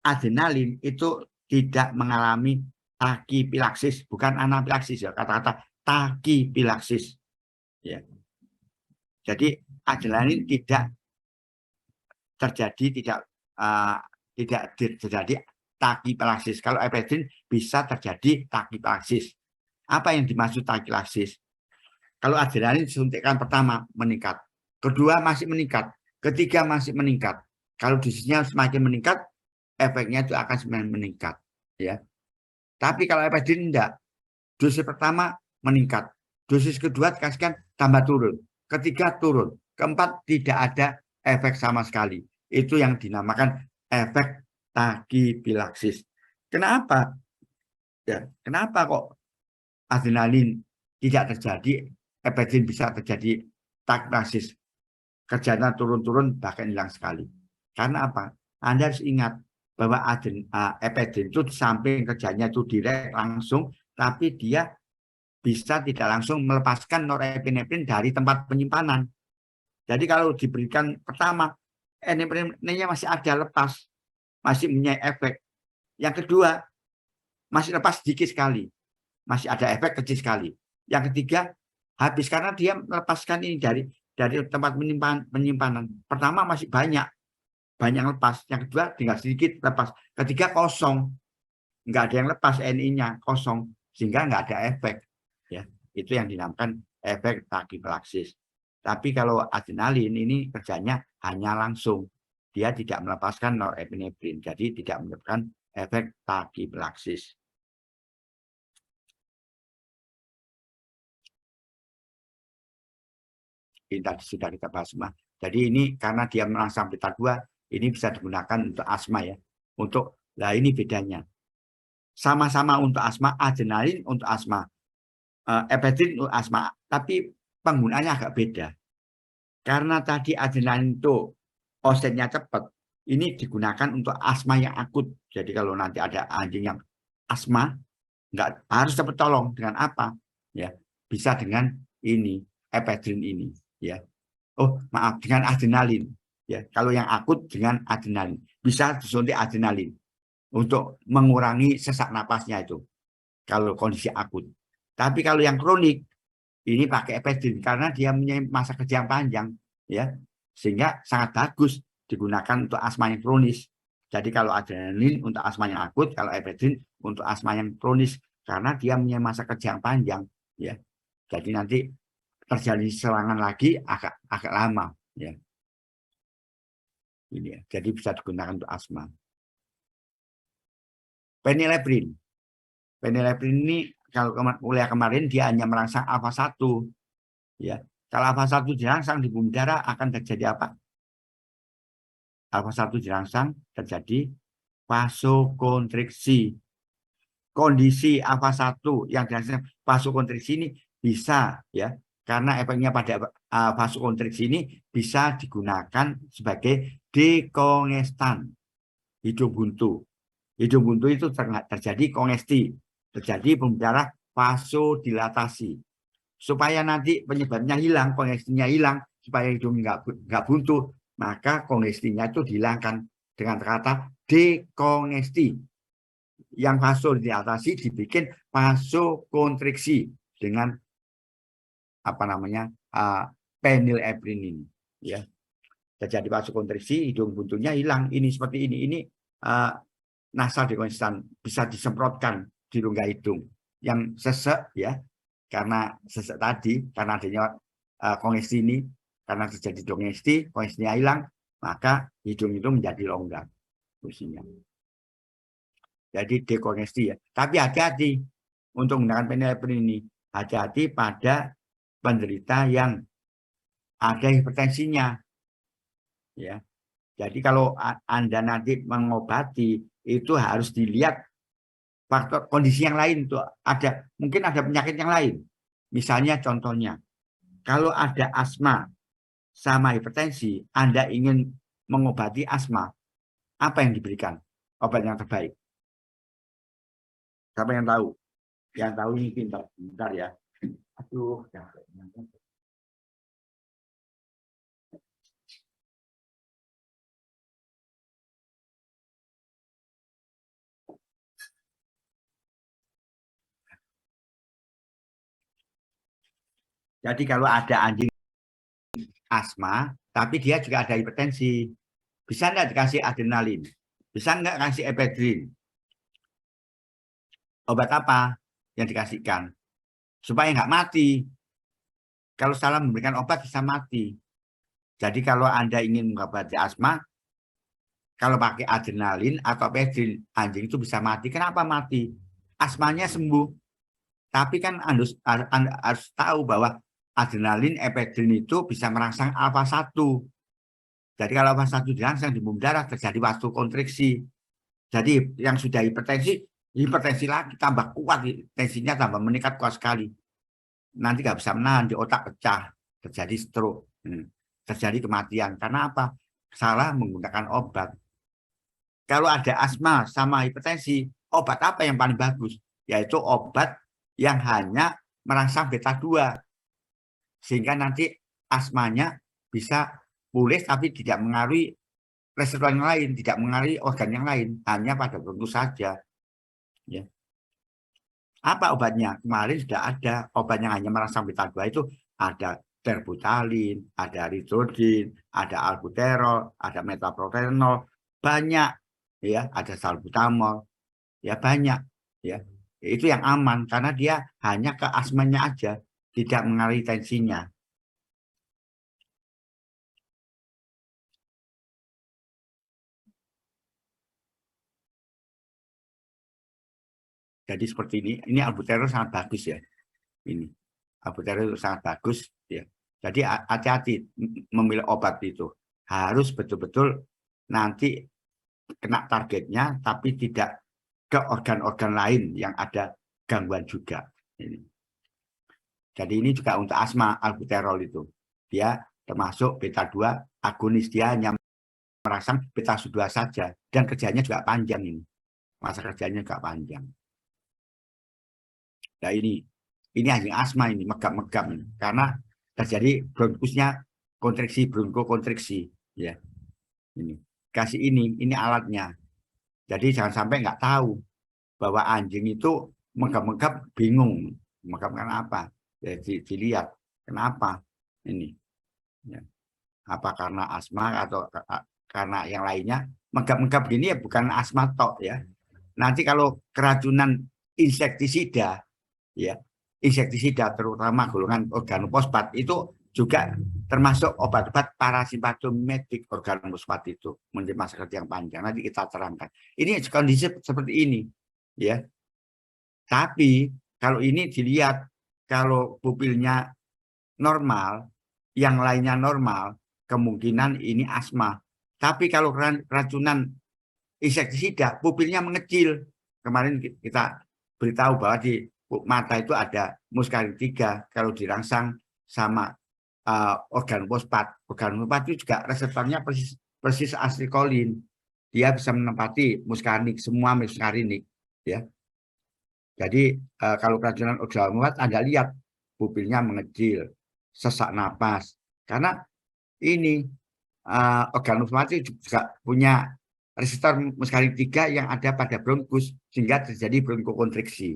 adrenalin itu tidak mengalami takipilaksis, bukan anafilaksis ya, kata-kata takipilaksis, ya. Jadi adrenalin tidak terjadi tidak terjadi takipilaksis. Kalau epinefrin bisa terjadi takipilaksis. Apa yang dimaksud takipilaksis? Kalau adrenalin suntikan pertama meningkat, kedua masih meningkat, ketiga masih meningkat. Kalau dosisnya semakin meningkat, efeknya itu akan semakin meningkat, ya. Tapi kalau epinefrin enggak, dosis pertama meningkat, dosis kedua dikasihkan tambah turun, ketiga turun, keempat tidak ada efek sama sekali. Itu yang dinamakan efek takipilaksis. Kenapa? Ya, kenapa kok adrenalin tidak terjadi, epinefrin bisa terjadi takipilaksis? Kerjanya turun-turun bahkan hilang sekali. Karena apa? Anda harus ingat bahwa epinefrin itu di samping kerjanya itu direct langsung, tapi dia bisa tidak langsung melepaskan norepinefrin dari tempat penyimpanan. Jadi kalau diberikan pertama, epinefrinnya masih ada lepas, masih punya efek. Yang kedua, masih lepas sedikit sekali, masih ada efek kecil sekali. Yang ketiga, habis karena dia melepaskan ini dari tempat penyimpanan. Pertama masih banyak lepas. Yang kedua tinggal sedikit lepas. Ketiga kosong, nggak ada yang lepas, NI-nya kosong, sehingga nggak ada efek. Ya, itu yang dinamakan efek takipilaksis. Tapi kalau adrenalin ini kerjanya hanya langsung, dia tidak melepaskan norepinefrin, jadi tidak menyebabkan efek takipilaksis. Ini tadi sudah kita bahas semua. Jadi ini karena dia merangsang beta 2, ini bisa digunakan untuk asma ya. Nah ini bedanya. Sama-sama untuk asma, adrenalin untuk asma, epinefrin untuk asma, tapi penggunaannya agak beda. Karena tadi adrenalin itu onsetnya cepat, ini digunakan untuk asma yang akut. Jadi kalau nanti ada anjing yang asma, nggak harus cepat tolong dengan apa? Ya, bisa dengan ini, epinefrin ini. Ya, oh maaf, dengan adrenalin. Ya, kalau yang akut dengan adrenalin, bisa disuntik adrenalin untuk mengurangi sesak napasnya itu. Kalau kondisi akut. Tapi kalau yang kronik, ini pakai epinefrin karena dia punya masa kerja yang panjang, ya, sehingga sangat bagus digunakan untuk asma yang kronis. Jadi kalau adrenalin untuk asma yang akut, kalau epinefrin untuk asma yang kronis karena dia punya masa kerja yang panjang, ya. Jadi nanti terjadi serangan lagi agak lama, ya. Ini ya. Jadi bisa digunakan untuk asma. Phenylephrine. Phenylephrine ini kalau kuliah kemarin dia hanya merangsang alfa 1, ya. Kalau alfa 1 dirangsang di pembuluh darah akan terjadi apa? Alfa 1 dirangsang terjadi vasokonstriksi. Kondisi alfa 1 yang dirangsang vasokonstriksi ini bisa, ya, karena efeknya pada vasokonstriksi ini bisa digunakan sebagai dekongestan hidung buntu. Hidung buntu itu terjadi kongesti, terjadi pembuluh darah vasodilatasi. Supaya nanti penyebabnya hilang, kongestinya hilang, supaya hidung nggak buntu, maka kongestinya itu dihilangkan dengan kata dekongesti. Yang vasodilatasi dibikin vasokonstriksi dengan apa namanya phenylephrine ini, ya. Terjadi vasokonstriksi, hidung buntunya hilang. Ini seperti ini nasal dekonstan bisa disemprotkan di rongga hidung yang sesek, ya, karena sesek tadi, karena adanya kongesti ini, karena terjadi kongestinya hilang, maka hidung itu menjadi longgar fungsinya. Jadi dekongesti, ya. Tapi hati-hati untuk menggunakan phenylephrine ini, hati-hati pada penderita yang ada hipertensinya, ya. Jadi kalau Anda nanti mengobati itu harus dilihat faktor kondisi yang lain tuh, mungkin ada penyakit yang lain. Misalnya contohnya, kalau ada asma sama hipertensi, Anda ingin mengobati asma, Apa yang diberikan? Obat yang terbaik. Siapa yang tahu? Yang tahu ini pintar. Bentar ya. Aduh, capek. Jadi kalau ada anjing asma, tapi dia juga ada hipertensi, bisa nggak dikasih adrenalin? Bisa nggak kasih epedrin? Obat apa yang dikasihkan? Supaya nggak mati. Kalau salah memberikan obat bisa mati. Jadi kalau Anda ingin mengobati asma, kalau pakai adrenalin atau epedrin, anjing itu bisa mati. Kenapa mati? Asmanya sembuh. Tapi kan Anda harus tahu bahwa adrenalin, epedrin itu bisa merangsang alfa 1. Jadi kalau alfa 1 dirangsang di pembuluh darah terjadi vasokonstriksi. Jadi yang sudah hipertensi lagi tambah kuat, tensinya tambah meningkat kuat sekali. Nanti nggak bisa menahan, di otak pecah, terjadi stroke, terjadi kematian. Karena apa? Salah menggunakan obat. Kalau ada asma sama hipertensi, obat apa yang paling bagus? Yaitu obat yang hanya merangsang beta 2. Sehingga nanti asmanya bisa pulih tapi tidak mengaruhi reseptor yang lain, tidak mengaruhi organ yang lain, hanya pada bronkus saja. Ya. Apa obatnya? Kemarin sudah ada obat yang hanya merangsang beta 2 itu ada terbutalin, ada ritrodin, ada albuterol, ada metoprolol, banyak ya, ada salbutamol, ya banyak ya. Itu yang aman karena dia hanya ke asmanya aja, tidak mengaruhi tensinya. Jadi seperti ini albuterol sangat bagus ya. Ini albuterol sangat bagus ya. Jadi hati-hati memilih obat itu. Harus betul-betul nanti kena targetnya tapi tidak ke organ-organ lain yang ada gangguan juga. Ini. Jadi ini juga untuk asma albuterol itu. Dia termasuk beta 2 agonis, dia hanya merangsang beta 2 saja dan kerjanya juga panjang ini. Masa kerjanya juga panjang. Nah ini anjing asma ini megap-megap ini. Karena terjadi bronkusnya kontriksi, bronkokontriksi ya. Ini kasih ini alatnya. Jadi jangan sampai nggak tahu bahwa anjing itu megap-megap bingung. Megap karena apa? Jadi dilihat kenapa ini. Ya. Apa karena asma atau karena yang lainnya? Megap-megap gini ya bukan asma tok ya. Nanti kalau keracunan insektisida ya, insektisida terutama golongan organofosfat itu juga termasuk obat-obat parasimpatomatik organofosfat itu menjadi masa kerja yang panjang. Nanti kita terangkan. Ini kondisi seperti ini ya. Tapi kalau ini dilihat kalau pupilnya normal, yang lainnya normal, kemungkinan ini asma. Tapi kalau keracunan insektisida, pupilnya mengecil. Kemarin kita beritahu bahwa di mata itu ada muskarin 3 kalau dirangsang sama organ fosfat. Organ fosfat itu juga reseptornya persis asilkolin. Dia bisa menempati muskarinik, semua muskarinik. Ya. Jadi kalau keracunan organ fosfat Anda lihat pupilnya mengecil, sesak napas. Karena ini organ fosfat juga punya reseptor muskarin 3 yang ada pada bronkus sehingga terjadi bronkokontriksi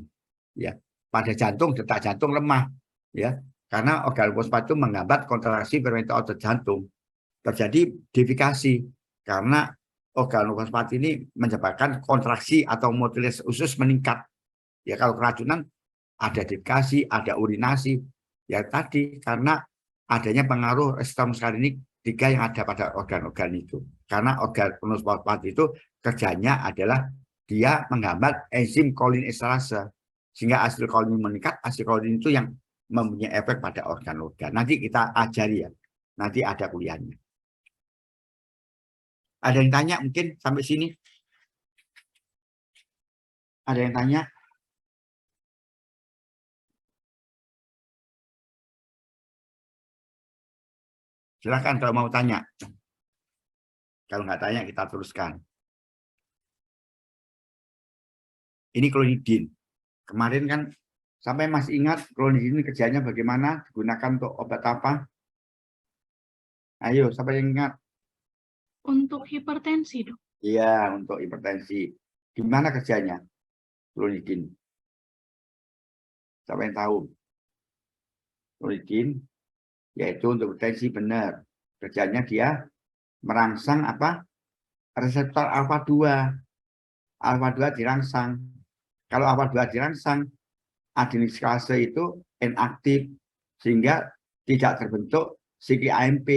ya. Pada jantung detak jantung lemah ya, karena organ fosfat itu menghambat kontraksi fermenter otot jantung. Terjadi defikasi karena organ fosfat ini menyebabkan kontraksi atau mobilitas usus meningkat. Ya kalau keracunan ada defikasi, ada urinasi ya tadi karena adanya pengaruh reseptor muskarinik 3 yang ada pada organ-organ itu. Karena organ fosfat itu kerjanya adalah dia menghambat enzim kolin esterase. Sehingga asil kolin meningkat, asil kolin itu yang mempunyai efek pada organ-organ. Nanti kita ajari ya. Nanti ada kuliahnya. Ada yang tanya mungkin sampai sini? Ada yang tanya? Silakan kalau mau tanya. Kalau nggak tanya kita teruskan. Ini klonidin. Kemarin kan sampai masih ingat klonidin ini kerjanya bagaimana, digunakan untuk obat apa? Ayo, siapa yang ingat? Untuk hipertensi, dok. Iya, untuk hipertensi. Gimana kerjanya klonidin? Siapa yang tahu? Klonidin yaitu untuk hipertensi, benar. Kerjanya dia merangsang apa? Reseptor alfa 2. Alfa 2 dirangsang. Kalau alfa 2 dirangsang, adenosine itu inaktif sehingga tidak terbentuk CPAMP.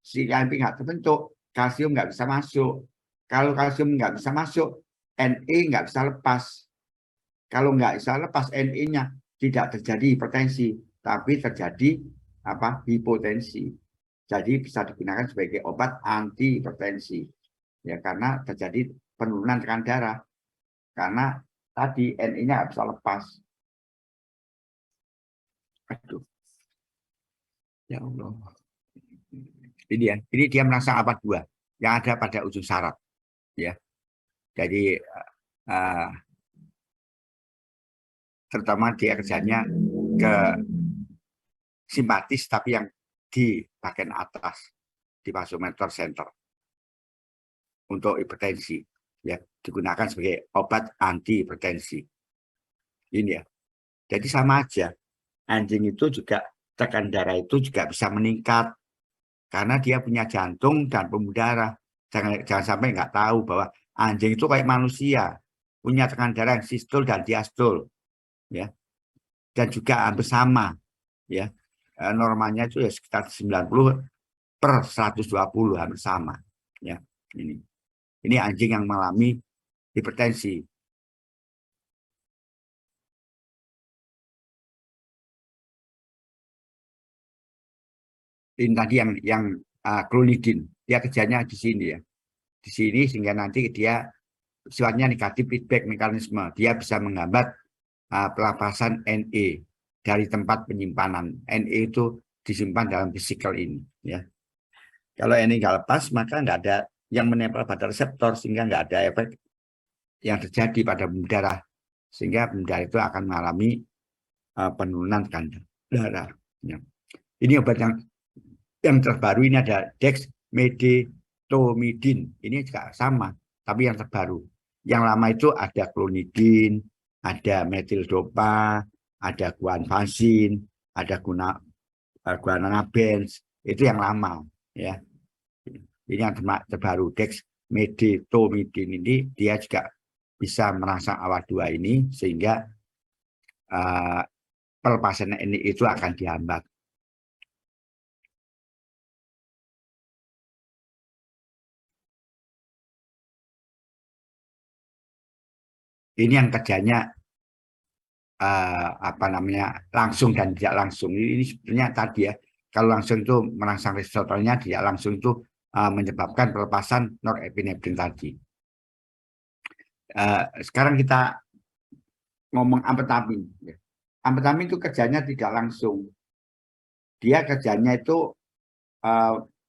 CPAMP nggak terbentuk, kalsium nggak bisa masuk. Kalau kalsium nggak bisa masuk, Na nggak bisa lepas. Kalau nggak bisa lepas Na-nya, tidak terjadi hipertensi, tapi terjadi apa? Hipotensi. Jadi bisa digunakan sebagai obat anti hipertensi. Ya, karena terjadi penurunan tekanan darah. Karena tadi Na-nya nggak bisa lepas. Aduh. Ya Allah. Ini dia merangsang alfa 2 yang ada pada ujung saraf. Ya. Jadi terutama dia kerjanya ke simpatis tapi yang di bagian atas di vasomotor center untuk hipertensi, ya, digunakan sebagai obat anti hipertensi. Ini ya. Jadi sama aja. Anjing itu juga tekanan darah itu juga bisa meningkat karena dia punya jantung dan pembuluh darah. Jangan sampai nggak tahu bahwa anjing itu kayak manusia, punya tekanan darah yang sistol dan diastol, ya, dan juga hampir sama, ya. Normalnya itu ya sekitar 90/120, hampir sama, ya. Ini anjing yang mengalami hipertensi. Ini tadi yang klonidin, dia kerjanya di sini ya, di sini sehingga nanti dia sifatnya negatif feedback mekanisme, dia bisa menghambat pelepasan Na dari tempat penyimpanan. Na itu disimpan dalam vesikel ini, ya. Kalau Na nggak lepas, maka nggak ada yang menempel pada reseptor sehingga nggak ada efek yang terjadi pada pembuluh darah, sehingga pembuluh darah itu akan mengalami penurunan tekanan darah. Ya. Ini obat yang terbaru ini ada dexmedetomidine. Ini juga sama, tapi yang terbaru. Yang lama itu ada klonidin, ada metildopa, ada guanfacin, ada guanabens. Itu yang lama, ya. Ini yang terbaru, dexmedetomidine ini dia juga bisa merangsang alfa 2 ini sehingga pelepasan ini itu akan dihambat. Ini yang kerjanya apa namanya langsung dan tidak langsung. Ini sebenarnya tadi ya, kalau langsung itu merangsang reseptornya, tidak langsung itu menyebabkan pelepasan norepinefrin tadi. Sekarang kita ngomong amfetamin. Amfetamin itu kerjanya tidak langsung. Dia kerjanya itu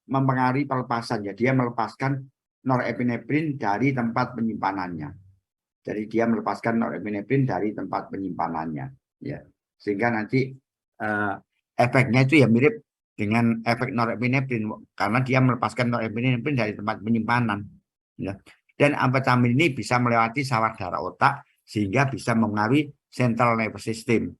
mempengaruhi pelepasan, ya. Dia melepaskan norepinefrin dari tempat penyimpanannya. Jadi dia melepaskan norepinefrin dari tempat penyimpanannya, ya, sehingga nanti efeknya itu ya mirip dengan efek norepinefrin karena dia melepaskan norepinefrin dari tempat penyimpanan, ya. Dan amfetamin ini bisa melewati saraf darah otak sehingga bisa mempengaruhi central nervous system,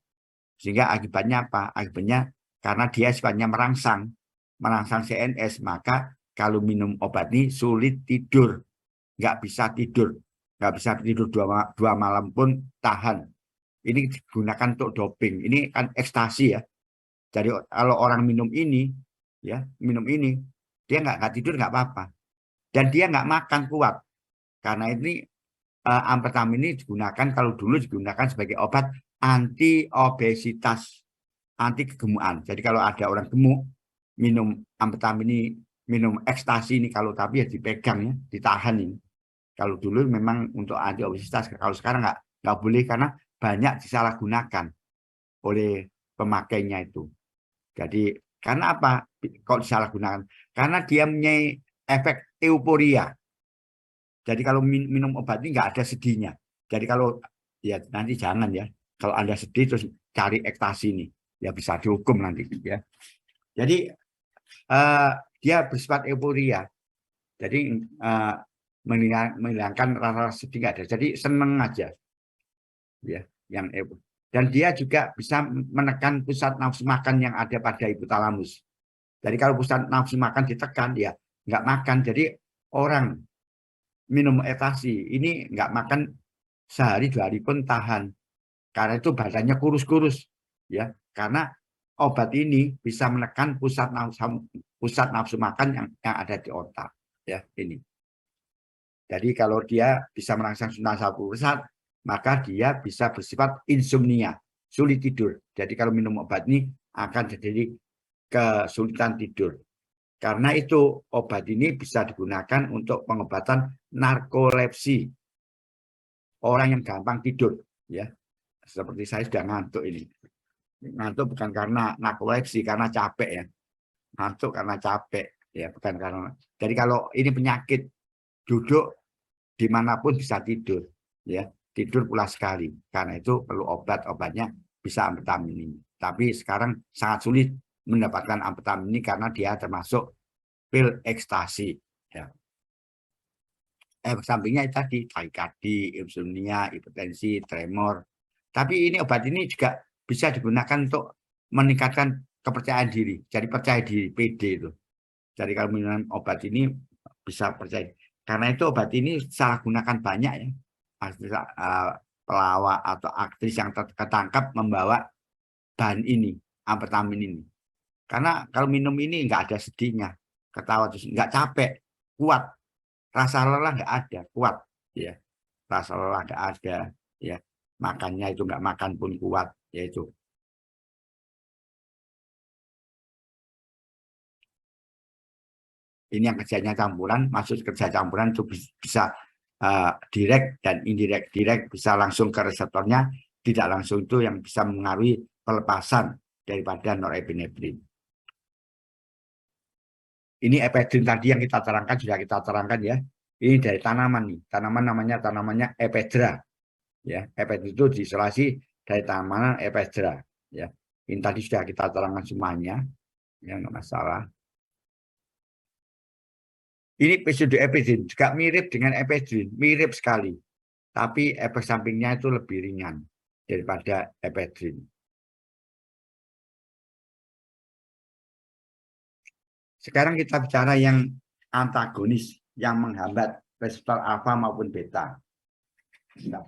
sehingga akibatnya apa? Akibatnya karena dia sifatnya merangsang CNS, maka kalau minum obat ini sulit tidur, nggak bisa tidur. Nggak bisa tidur dua malam pun tahan. Ini digunakan untuk doping. Ini kan ekstasi ya. Jadi kalau orang minum ini, ya minum ini, dia nggak tidur nggak apa-apa. Dan dia nggak makan kuat. Karena ini amfetamin ini digunakan, kalau dulu digunakan sebagai obat anti obesitas, anti kegemukan. Jadi kalau ada orang gemuk, minum amfetamin ini, minum ekstasi ini, kalau tapi ya dipegang ya, ditahan ini. Kalau dulu memang untuk anti obesitas, kalau sekarang nggak boleh karena banyak disalahgunakan oleh pemakainya itu. Jadi karena apa? Kalau disalahgunakan? Karena dia punya efek euforia. Jadi kalau minum obat ini nggak ada sedihnya. Jadi kalau Ya nanti jangan ya. Kalau Anda sedih terus cari ekstasi nih, ya bisa dihukum nanti ya. Jadi dia bersifat euforia. Jadi menghilangkan rasa sedih nggak ada. Jadi seneng aja. Ya, yang dan dia juga bisa menekan pusat nafsu makan yang ada pada hipotalamus. Jadi kalau pusat nafsu makan ditekan, ya nggak makan. Jadi orang minum ekstasi ini nggak makan sehari 2 hari pun tahan. Karena itu badannya kurus-kurus, ya. Karena obat ini bisa menekan pusat nafsu makan yang ada di otak, ya ini. Jadi kalau dia bisa merangsang sunat pusat, maka dia bisa bersifat insomnia, sulit tidur. Jadi kalau minum obat ini akan terjadi kesulitan tidur. Karena itu obat ini bisa digunakan untuk pengobatan narkolepsi. Orang yang gampang tidur, ya. Seperti saya sudah ngantuk ini. Ngantuk bukan karena narkolepsi, karena capek ya. Ngantuk karena capek, ya bukan karena. Jadi kalau ini penyakit, duduk dimanapun bisa tidur, ya tidur pula sekali. Karena itu perlu obatnya bisa amfetamin ini. Tapi sekarang sangat sulit mendapatkan amfetamin ini karena dia termasuk pil ekstasi. Ya. Sampingnya tadi takikardi, insomnia, hipertensi, tremor. Tapi ini obat ini juga bisa digunakan untuk meningkatkan kepercayaan diri. Jadi percaya diri, PD itu. Jadi kalau minum obat ini bisa percaya. Karena itu obat ini salah gunakan banyak ya. Pelawak atau aktris yang ketangkap membawa bahan ini, amfetamin ini. Karena kalau minum ini nggak ada sedihnya, ketawa terus nggak capek, kuat. Rasa lelah nggak ada, kuat. Ya, rasa lelah nggak ada. Ya, makannya itu nggak makan pun kuat, yaitu. Ini yang kerjanya campuran, maksud kerja campuran itu bisa direct dan indirect. Direct bisa langsung ke reseptornya, tidak langsung itu yang bisa mengaruhi pelepasan daripada norepinefrin. Ini epedrin tadi yang kita terangkan, sudah kita terangkan ya. Ini dari tanaman nih, tanamannya epedra. Ya, epedrin itu diisolasi dari tanaman epedra. Ya, ini tadi sudah kita terangkan semuanya, ya nggak masalah. Ini pseudoephedrine juga mirip dengan ephedrine, mirip sekali. Tapi efek sampingnya itu lebih ringan daripada ephedrine. Sekarang kita bicara yang antagonis, yang menghambat reseptor alfa maupun beta. Nah.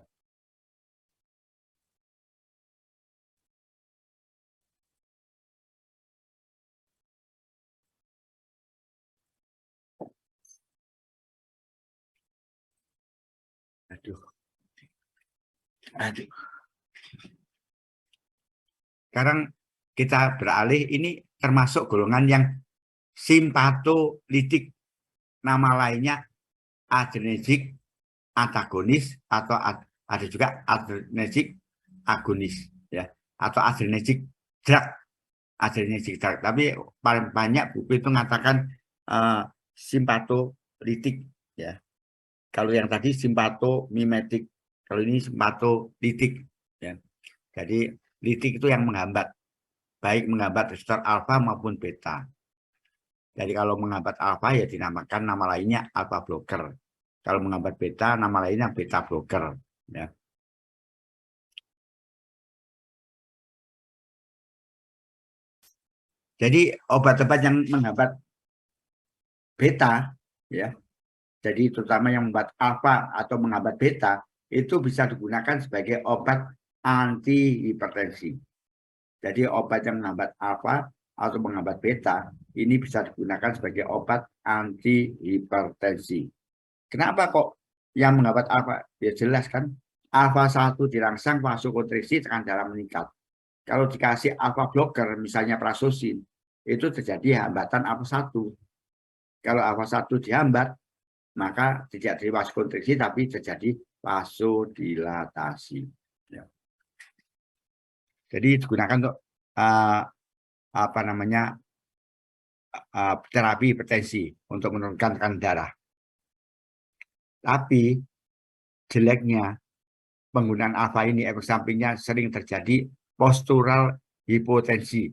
Aduh. Sekarang kita beralih, ini termasuk golongan yang simpatolitik. Nama lainnya adrenergic antagonis atau ada juga adrenergic agonis ya, atau adrenergic drug. Adrenergic drug. Tapi paling banyak buku itu mengatakan simpatolitik ya. Kalau yang tadi simpatomimetik, kalau ini simpatolitik ya. Jadi litik itu yang menghambat, baik menghambat reseptor alfa maupun beta. Jadi kalau menghambat alfa ya dinamakan nama lainnya alpha blocker. Kalau menghambat beta nama lainnya beta blocker. Ya. Jadi obat-obat yang menghambat beta, ya. Jadi terutama yang membuat alfa atau menghambat beta itu bisa digunakan sebagai obat anti hipertensi. Jadi obat yang menghambat alfa atau menghambat beta ini bisa digunakan sebagai obat anti hipertensi. Kenapa kok yang menghambat alfa? Ya jelas kan, alfa 1 dirangsang vasokonstriksi tekanan darah meningkat. Kalau dikasih alfa blocker misalnya prazosin, itu terjadi hambatan alfa 1. Kalau alfa 1 dihambat, maka tidak terjadi vasokonstriksi tapi terjadi vasodilatasi. Ya. Jadi digunakan untuk terapi hipertensi untuk menurunkan tekanan darah. Tapi jeleknya penggunaan alfa ini efek sampingnya sering terjadi postural hipotensi.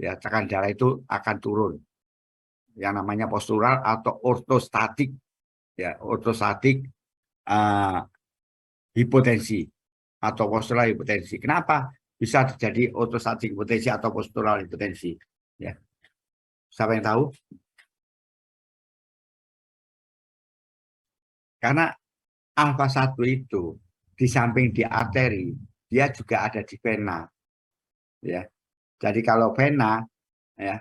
Ya, tekanan darah itu akan turun. Yang namanya postural atau ortostatik. Ya, ortostatik hipotensi atau postural hipotensi. Kenapa bisa terjadi ortostatik hipotensi atau postural hipotensi? Ya. Siapa yang tahu? Karena alfa 1 itu di samping di arteri, dia juga ada di vena. Ya. Jadi kalau vena, ya,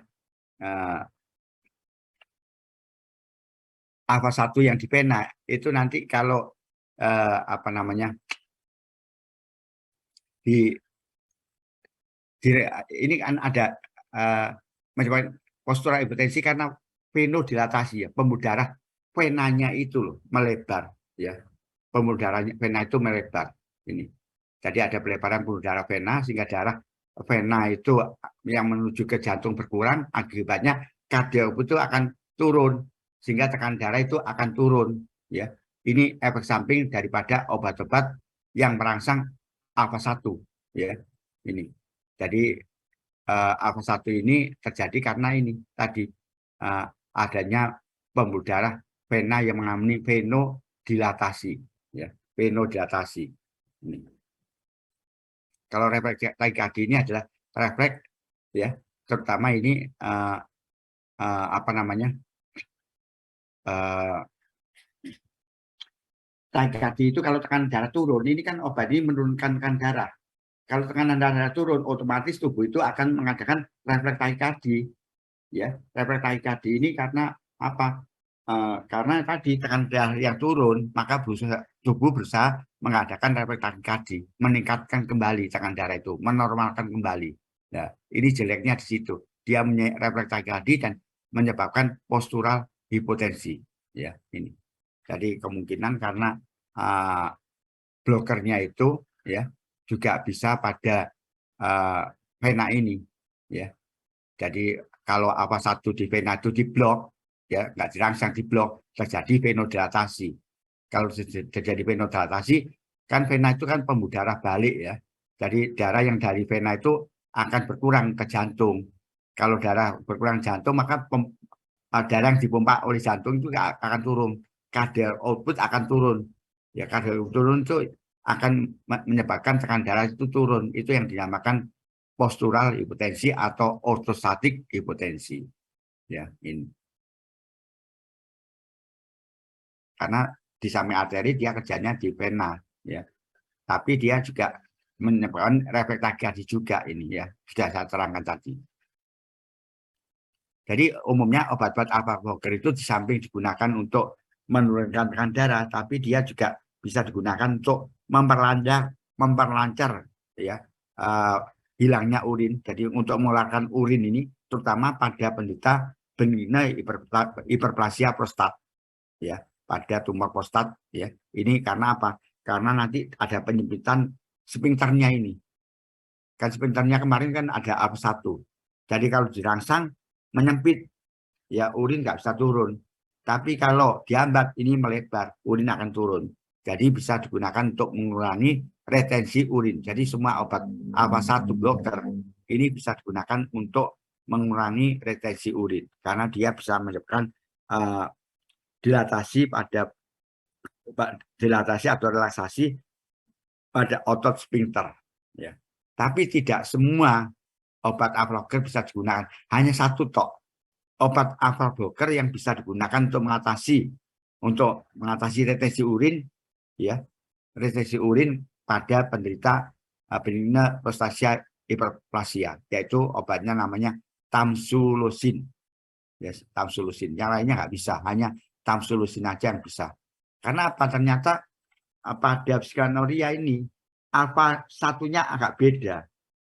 alfa 1 yang di vena itu nanti kalau apa namanya di ini kan ada macam postural hipotensi karena venodilatasi, ya, pembuluh darah venanya itu loh melebar, ya, pembuluh darahnya vena itu melebar ini. Jadi ada pelebaran pembuluh darah vena sehingga darah vena itu yang menuju ke jantung berkurang, akibatnya kardio itu akan turun sehingga tekanan darah itu akan turun, ya. Ini efek samping daripada obat-obat yang merangsang alfa 1, ya. Ini. Jadi alfa 1 ini terjadi karena ini tadi adanya pembuluh darah vena yang mengalami venodilatasi, ya, venodilatasi. Ini. Kalau refleks tachycardia ini adalah refleks, ya, terutama ini apa namanya tachycardia itu kalau tekanan darah turun, ini kan obat ini menurunkan tekanan darah. Kalau tekanan darah turun, otomatis tubuh itu akan mengadakan refleks tachycardia. Ya, refleks tachycardia ini karena apa? Karena tadi tekanan darah yang turun, maka tubuh berusaha mengadakan refleks tachycardia, meningkatkan kembali tekanan darah itu, menormalkan kembali. Nah, ini jeleknya di situ. Dia refleks tachycardia dan menyebabkan postural hipotensi. Ya, ini. Jadi kemungkinan karena blokernya itu, ya, juga bisa pada vena ini, ya. Jadi kalau alfa 1 di vena itu diblok, ya, nggak dirangsang, diblok, terjadi venodilatasi. Kalau terjadi venodilatasi, kan vena itu kan pembuluh darah balik, ya. Jadi darah yang dari vena itu akan berkurang ke jantung. Kalau darah berkurang jantung, maka darah yang dipompa oleh jantung itu akan turun. Kadar output akan turun. Ya, kadar turun itu akan menyebabkan tekanan darah itu turun. Itu yang dinamakan postural hipotensi atau ortostatik hipotensi. Ya, ini. Karena di samping arteri dia kerjanya di vena, ya. Tapi dia juga menyebabkan refleks tachycardia juga ini, ya. Sudah saya terangkan tadi. Jadi umumnya obat-obat alpha blocker itu di samping digunakan untuk menurunkan tekanan darah, tapi dia juga bisa digunakan untuk memperlancar, ya, hilangnya urin. Jadi untuk mengeluarkan urin ini, terutama pada penderita benigna hiperplasia prostat, ya, pada tumor prostat, ya. Ini karena apa? Karena nanti ada penyempitan sphinkternya ini. Kan sphinkternya kemarin kan ada alfa 1. Jadi kalau dirangsang menyempit, ya, urin nggak bisa turun. Tapi kalau dihambat ini melebar, urin akan turun. Jadi bisa digunakan untuk mengurangi retensi urin. Jadi semua obat alfa 1 blocker ini bisa digunakan untuk mengurangi retensi urin karena dia bisa menyebabkan dilatasi atau relaksasi pada otot sphinkter, ya. Tapi tidak semua obat alpha blocker bisa digunakan. Hanya satu tok obat alpha blocker yang bisa digunakan untuk mengatasi retensi urin, ya, retensi urin pada penderita benigna prostasia hiperplasia, yaitu obatnya namanya tamsulosin, ya, tamsulosin. Yang lainnya nggak bisa, hanya tamsulosin aja yang bisa. Karena apa? Ternyata pada psikonoria ini alfa 1-nya agak beda,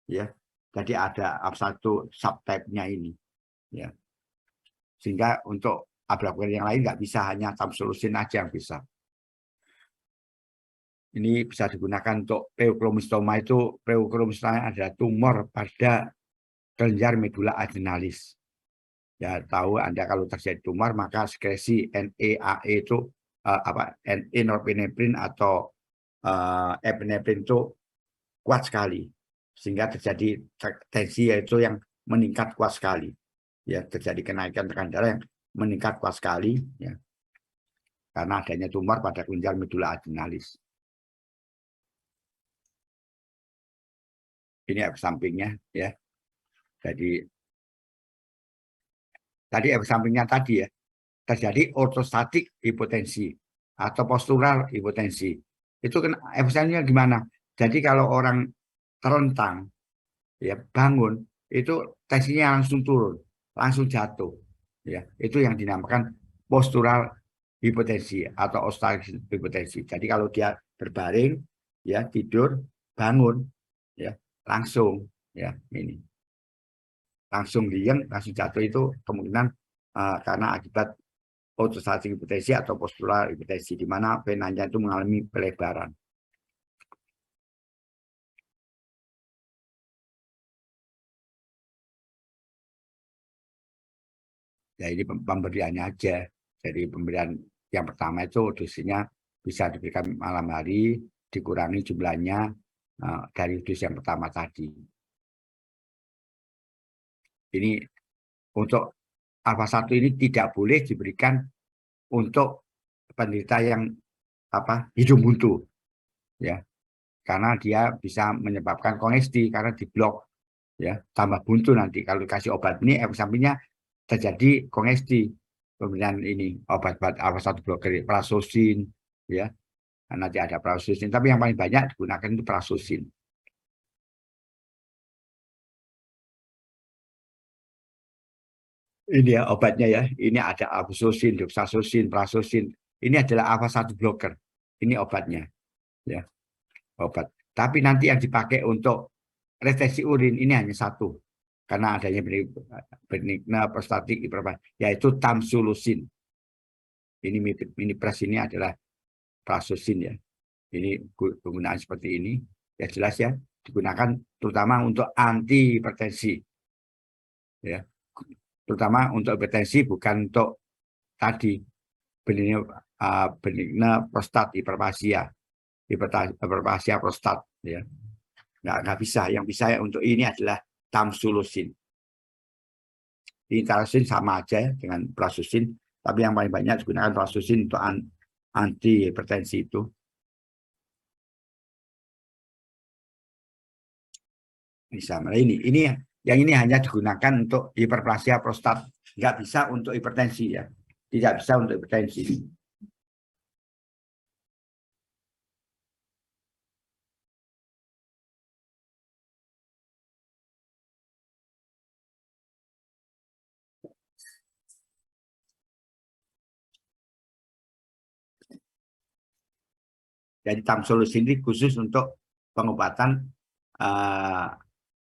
ya. Jadi ada alfa 1 subtype-nya ini, ya. Sehingga untuk blocker yang lain nggak bisa, hanya tamsulosin aja yang bisa. Ini bisa digunakan untuk peukromistoma. Itu peukromistoma adalah tumor pada kelenjar medula adrenalis. Ya, tahu Anda kalau terjadi tumor maka sekresi NEAE itu NE norepinefrin atau epinefrin itu kuat sekali, sehingga terjadi tensi yaitu yang meningkat kuat sekali. Ya, terjadi kenaikan tekanan darah yang meningkat kuat sekali, ya, karena adanya tumor pada kelenjar medula adrenalis. Ini efek sampingnya, ya. Jadi tadi efek sampingnya tadi, ya, terjadi ortostatik hipotensi atau postural hipotensi. Itu kan efek sampingnya gimana? Jadi kalau orang terlentang, ya, bangun, itu tensinya langsung turun, langsung jatuh, ya. Itu yang dinamakan postural hipotensi atau ortostatik hipotensi. Jadi kalau dia berbaring, ya, tidur, bangun, ya, langsung, ya, ini langsung diem, langsung jatuh, itu kemungkinan karena akibat ortostatik hipotensi atau postural hipotensi, di mana venanya itu mengalami pelebaran. Ya, ini pemberiannya aja. Jadi pemberian yang pertama itu dosisnya bisa diberikan malam hari, dikurangi jumlahnya dari dosis yang pertama tadi. Ini untuk alfa 1 ini tidak boleh diberikan untuk penderita yang hidung buntu, ya, karena dia bisa menyebabkan kongesti karena diblok, ya, tambah buntu nanti kalau dikasih obat ini efek sampingnya terjadi kongesti. Pemberian ini obat-obat alfa 1 blocker, prazosin, ya, nanti ada prazosin, tapi yang paling banyak digunakan itu prazosin. Ini ya obatnya, ya, ini ada alfuzosin, doxazosin, prazosin. Ini adalah alfa 1 blocker. Ini obatnya, ya, obat. Tapi nanti yang dipakai untuk retensi urin ini hanya satu, karena adanya benigna prostatik hiperplasia, yaitu tamsulosin. Ini minipres ini adalah prazosin, ya. Ini penggunaan seperti ini, ya, jelas, ya, digunakan terutama untuk anti hipertensi, ya, terutama untuk hipertensi, bukan untuk tadi benigna prostat hiperplasia, hiperplasia prostat, ya. Nggak bisa. Yang bisa untuk ini adalah tamsulosin. Ini tamsulosin sama aja dengan prazosin, tapi yang paling banyak digunakan prazosin untuk anti hipertensi itu. Bisa. Ini yang ini hanya digunakan untuk hiperplasia prostat, nggak bisa untuk hipertensi, ya, tidak bisa untuk hipertensi. Jadi tamsulosin ini khusus untuk pengobatan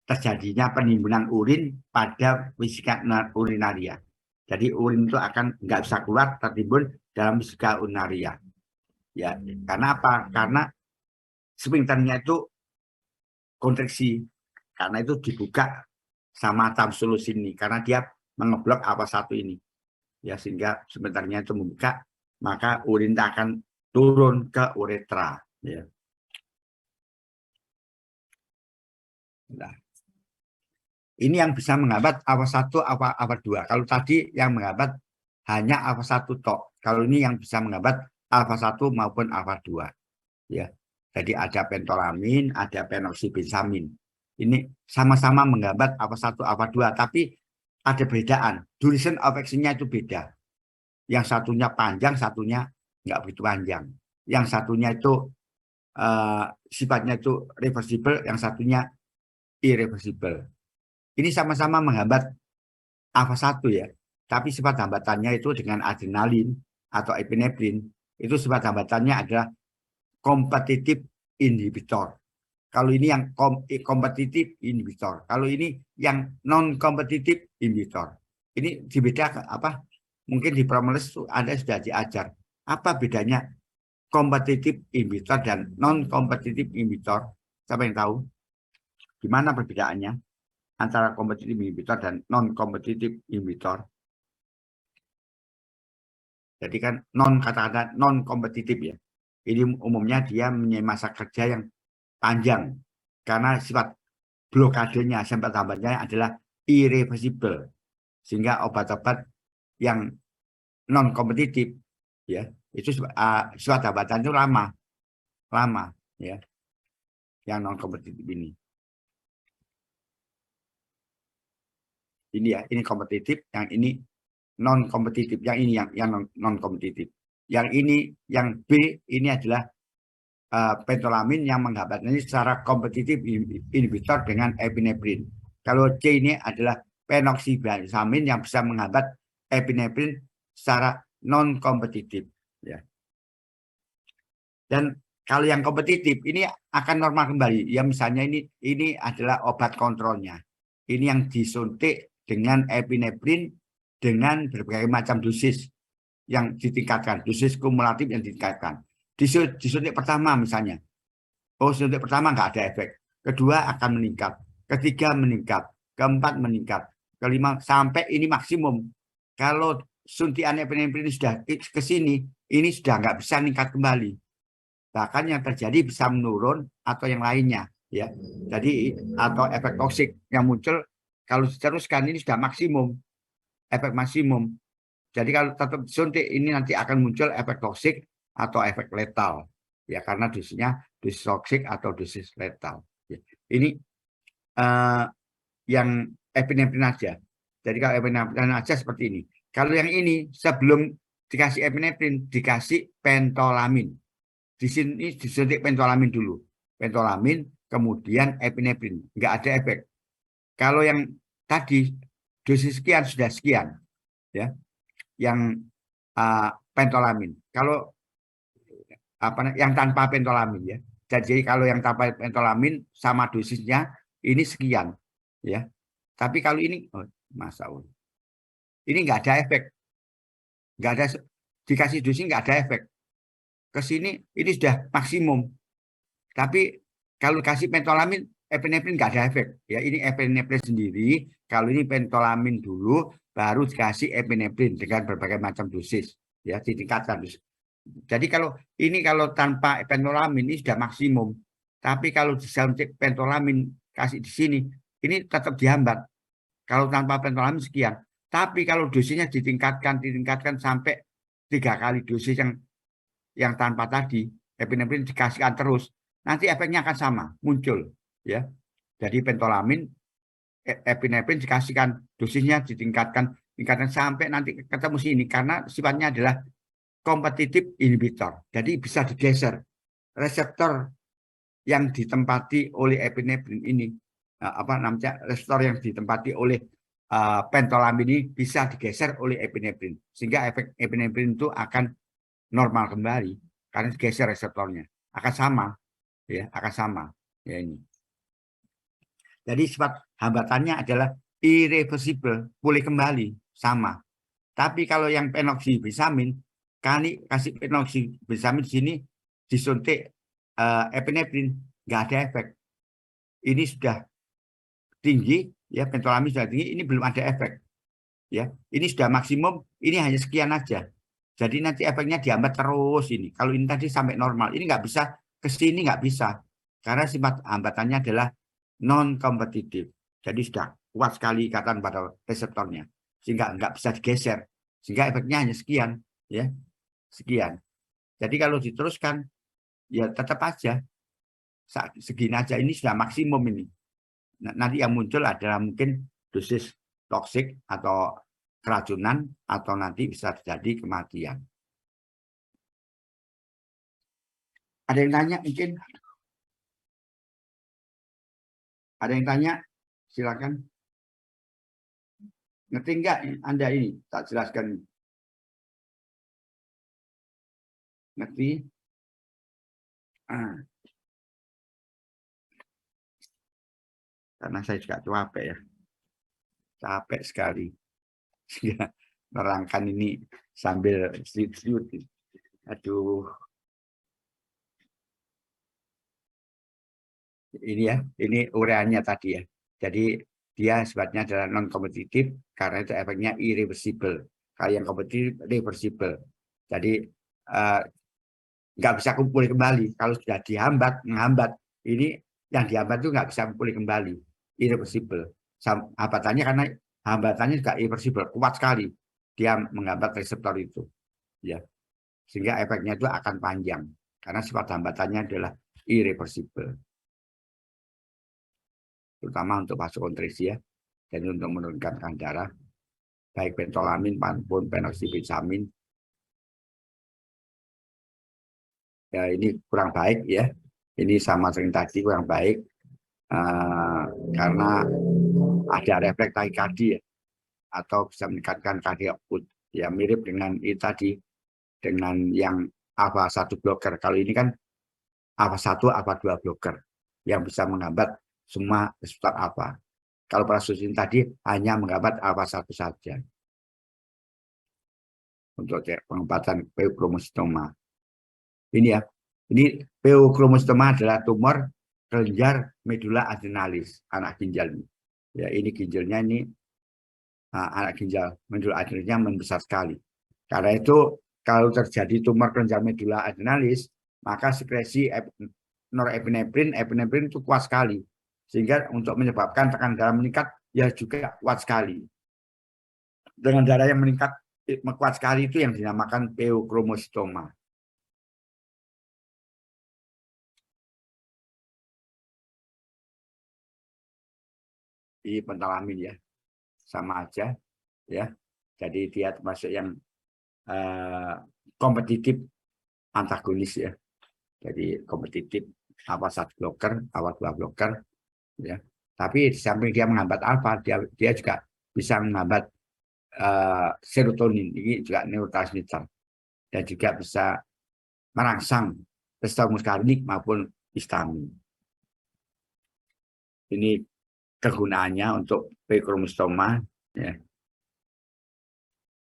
terjadinya penimbunan urin pada vesika urinaria. Jadi urin itu akan nggak bisa keluar, tertimbun dalam vesika urinaria. Ya, karena apa? Karena sphinkternya itu kontraksi, karena itu dibuka sama tamsulosin ini, karena dia mengeblok alfa 1 ini, ya, sehingga sphinkternya itu membuka, maka urin akan turun ke uretra, ya. Nah, ini yang bisa menghambat alfa 1, alfa 2. Kalau tadi yang menghambat hanya alfa 1 tok. Kalau ini yang bisa menghambat alfa 1 maupun alfa 2. Ya. Jadi ada pentolamin, ada penoxibenzamin. Ini sama-sama menghambat alfa 1, alfa 2, tapi ada perbedaan. Duration of action-nya itu beda. Yang satunya panjang, satunya nggak begitu panjang. Yang satunya itu sifatnya itu reversible, yang satunya irreversible. Ini sama-sama menghambat alfa 1, ya. Tapi sifat hambatannya itu dengan adrenalin atau epinefrin, itu sifat hambatannya adalah kompetitif inhibitor. Kalau ini yang kompetitif inhibitor. Kalau ini yang non-kompetitif inhibitor. Ini dibedakan apa? Mungkin di Promeles Anda sudah diajar. Apa bedanya kompetitif inhibitor dan non-kompetitif inhibitor? Siapa yang tahu? Gimana perbedaannya antara kompetitif inhibitor dan non-kompetitif inhibitor? Jadi kan kata-kata non-kompetitif, ya. Ini umumnya dia mempunyai masa kerja yang panjang karena sifat blokadenya, hambat-hambatnya adalah irreversible. Sehingga obat-obat yang non kompetitif ya itu sifat hambatan itu lama ya, yang non kompetitif ini ya, ini kompetitif, yang ini non kompetitif, yang ini yang non kompetitif, yang ini yang B ini adalah pentolamin yang menghambat ini secara kompetitif inhibitor dengan epinefrin. Kalau C ini adalah penoxibasamin yang bisa menghambat epinefrin secara non kompetitif ya. Dan kalau yang kompetitif ini akan normal kembali. Ya misalnya ini adalah obat kontrolnya. Ini yang disuntik dengan epinefrin dengan berbagai macam dosis yang ditingkatkan, dosis kumulatif yang ditingkatkan. Disuntik pertama misalnya, suntik pertama nggak ada efek. Kedua akan meningkat, ketiga meningkat, keempat meningkat, kelima sampai ini maksimum. Kalau suntikan epinefrin sudah ke sini, ini sudah nggak bisa meningkat kembali. Bahkan yang terjadi bisa menurun atau yang lainnya ya. Jadi atau efek toksik yang muncul kalau diteruskan ini sudah maksimum, efek maksimum. Jadi kalau tetap suntik ini nanti akan muncul efek toksik atau efek letal ya, karena dosisnya dosis toksik atau dosis letal ya. Ini yang epinefrin aja. Jadi kalau epinefrin aja seperti ini. Kalau yang ini sebelum dikasih epinefrin dikasih pentolamin. Di sini disuntik pentolamin dulu. Pentolamin, kemudian epinefrin. Nggak ada efek. Kalau yang tadi dosis sekian sudah sekian. Ya, yang pentolamin. Kalau yang tanpa pentolamin ya. Jadi kalau yang tanpa pentolamin sama dosisnya ini sekian. Ya. Tapi kalau ini, masa Allah. Ini nggak ada efek. Nggak ada, dikasih dosis nggak ada efek. Ke sini ini sudah maksimum. Tapi kalau kasih pentolamin, epinefrin nggak ada efek. Ya, ini epinefrin sendiri. Kalau ini pentolamin dulu, baru dikasih epinefrin dengan berbagai macam dosis. Ya, ditingkatkan dosis. Jadi kalau tanpa pentolamin ini sudah maksimum. Tapi kalau disuntik pentolamin kasih di sini, ini tetap dihambat. Kalau tanpa pentolamin sekian. Tapi kalau dosisnya ditingkatkan sampai 3 kali dosis yang tanpa tadi, epinefrin dikasihkan terus, nanti efeknya akan sama, muncul ya. Jadi pentolamin, epinefrin dikasihkan dosisnya ditingkatkan sampai nanti ketemu sini karena sifatnya adalah kompetitif inhibitor. Jadi bisa digeser reseptor yang ditempati oleh epinefrin ini, reseptor yang ditempati oleh pentolamin ini bisa digeser oleh epinefrin, sehingga efek epinefrin itu akan normal kembali karena geser reseptornya, akan sama ya, ya ini. Jadi sifat hambatannya adalah irreversible, boleh kembali sama. Tapi kalau yang penoxibasamin, kali kasih penoxibasamin di sini disuntik epinefrin nggak ada efek. Ini sudah tinggi ya, pentolamin sudah tinggi, ini belum ada efek ya. Ini sudah maksimum, ini hanya sekian aja. Jadi nanti efeknya dihambat terus ini. Kalau ini tadi sampai normal, ini nggak bisa ke sini, nggak bisa. Karena sifat hambatannya adalah non kompetitif. Jadi sudah kuat sekali ikatan pada reseptornya, sehingga nggak bisa digeser. Sehingga efeknya hanya sekian, ya, sekian. Jadi kalau diteruskan, ya tetap aja segini aja. Ini sudah maksimum ini. Nanti yang muncul adalah mungkin dosis toksik atau keracunan atau nanti bisa terjadi kematian. Ada yang tanya mungkin? Ada yang tanya? Silakan. Ngerti enggak Anda ini? Tak jelaskan. Ngerti? Karena saya juga capek ya. Capek sekali. Nerangkan ini sambil siut-siut. Aduh. Ini ya, ini ureanya tadi ya. Jadi dia sifatnya adalah non kompetitif karena itu efeknya irreversible. Kalau yang kompetitif reversible. Jadi nggak bisa kumpul kembali. Kalau sudah menghambat, ini yang dihambat itu nggak bisa kumpul kembali, irreversible. Hambatannya karena hambatannya juga irreversible, kuat sekali dia menghambat reseptor itu, ya, sehingga efeknya itu akan panjang karena sifat hambatannya adalah irreversible, terutama untuk vasokonstriksi ya, dan untuk menurunkan tekanan darah, baik bentolamin maupun penoxybisamin. Ya, ini kurang baik ya. Ini sama sering tadi kurang baik karena ada refleks takikardi ya, atau bisa meningkatkan cardiac output. Ya mirip dengan itu tadi, dengan yang alpha 1 blocker. Kalau ini kan alpha 1, alpha 2 blocker yang bisa menghambat semua reseptor alpha. Kalau prazosin tadi hanya menghambat alpha 1 saja. Untuk pengobatan pheochromocytoma. Ini ya. Ini pheochromocytoma adalah tumor kelenjar medula adrenalis, anak ginjal. Ya, ini ginjalnya ini anak ginjal medula adrenalisnya membesar sekali. Karena itu kalau terjadi tumor kelenjar medula adrenalis, maka sekresi norepinefrin, epinefrin itu kuat sekali. Sehingga untuk menyebabkan tekanan darah meningkat ya juga kuat sekali. Dengan darah yang meningkat kuat sekali itu yang dinamakan pheochromocytoma. Di pentalamin ya, sama aja ya. Jadi dia termasuk yang kompetitif antagonis ya. Jadi kompetitif alpha 1 blocker, alpha 2 blocker ya. Tapi di samping dia menghambat alpha, dia juga bisa menghambat serotonin, ini juga neurotransmitter, dan juga bisa merangsang reseptor muskarnik maupun histamin. Ini kegunaannya untuk pheochromocytoma ya.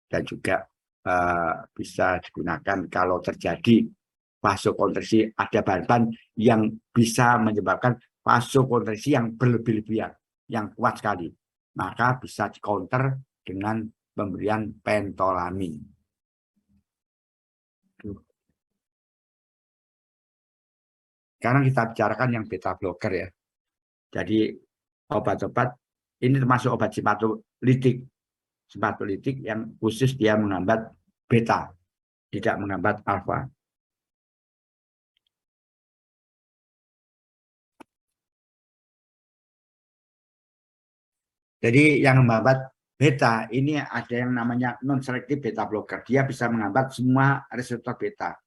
Dan juga bisa digunakan kalau terjadi vasokonstriksi, ada bahan-bahan yang bisa menyebabkan vasokonstriksi yang berlebih-lebihan, yang kuat sekali, maka bisa di-counter dengan pemberian pentolamin. Sekarang kita bicarakan yang beta blocker ya. Jadi obat-obat ini termasuk obat simpatolitik. Simpatolitik yang khusus dia menghambat beta, tidak menghambat alfa. Jadi yang menghambat beta ini ada yang namanya non-selective beta blocker. Dia bisa menghambat semua reseptor beta,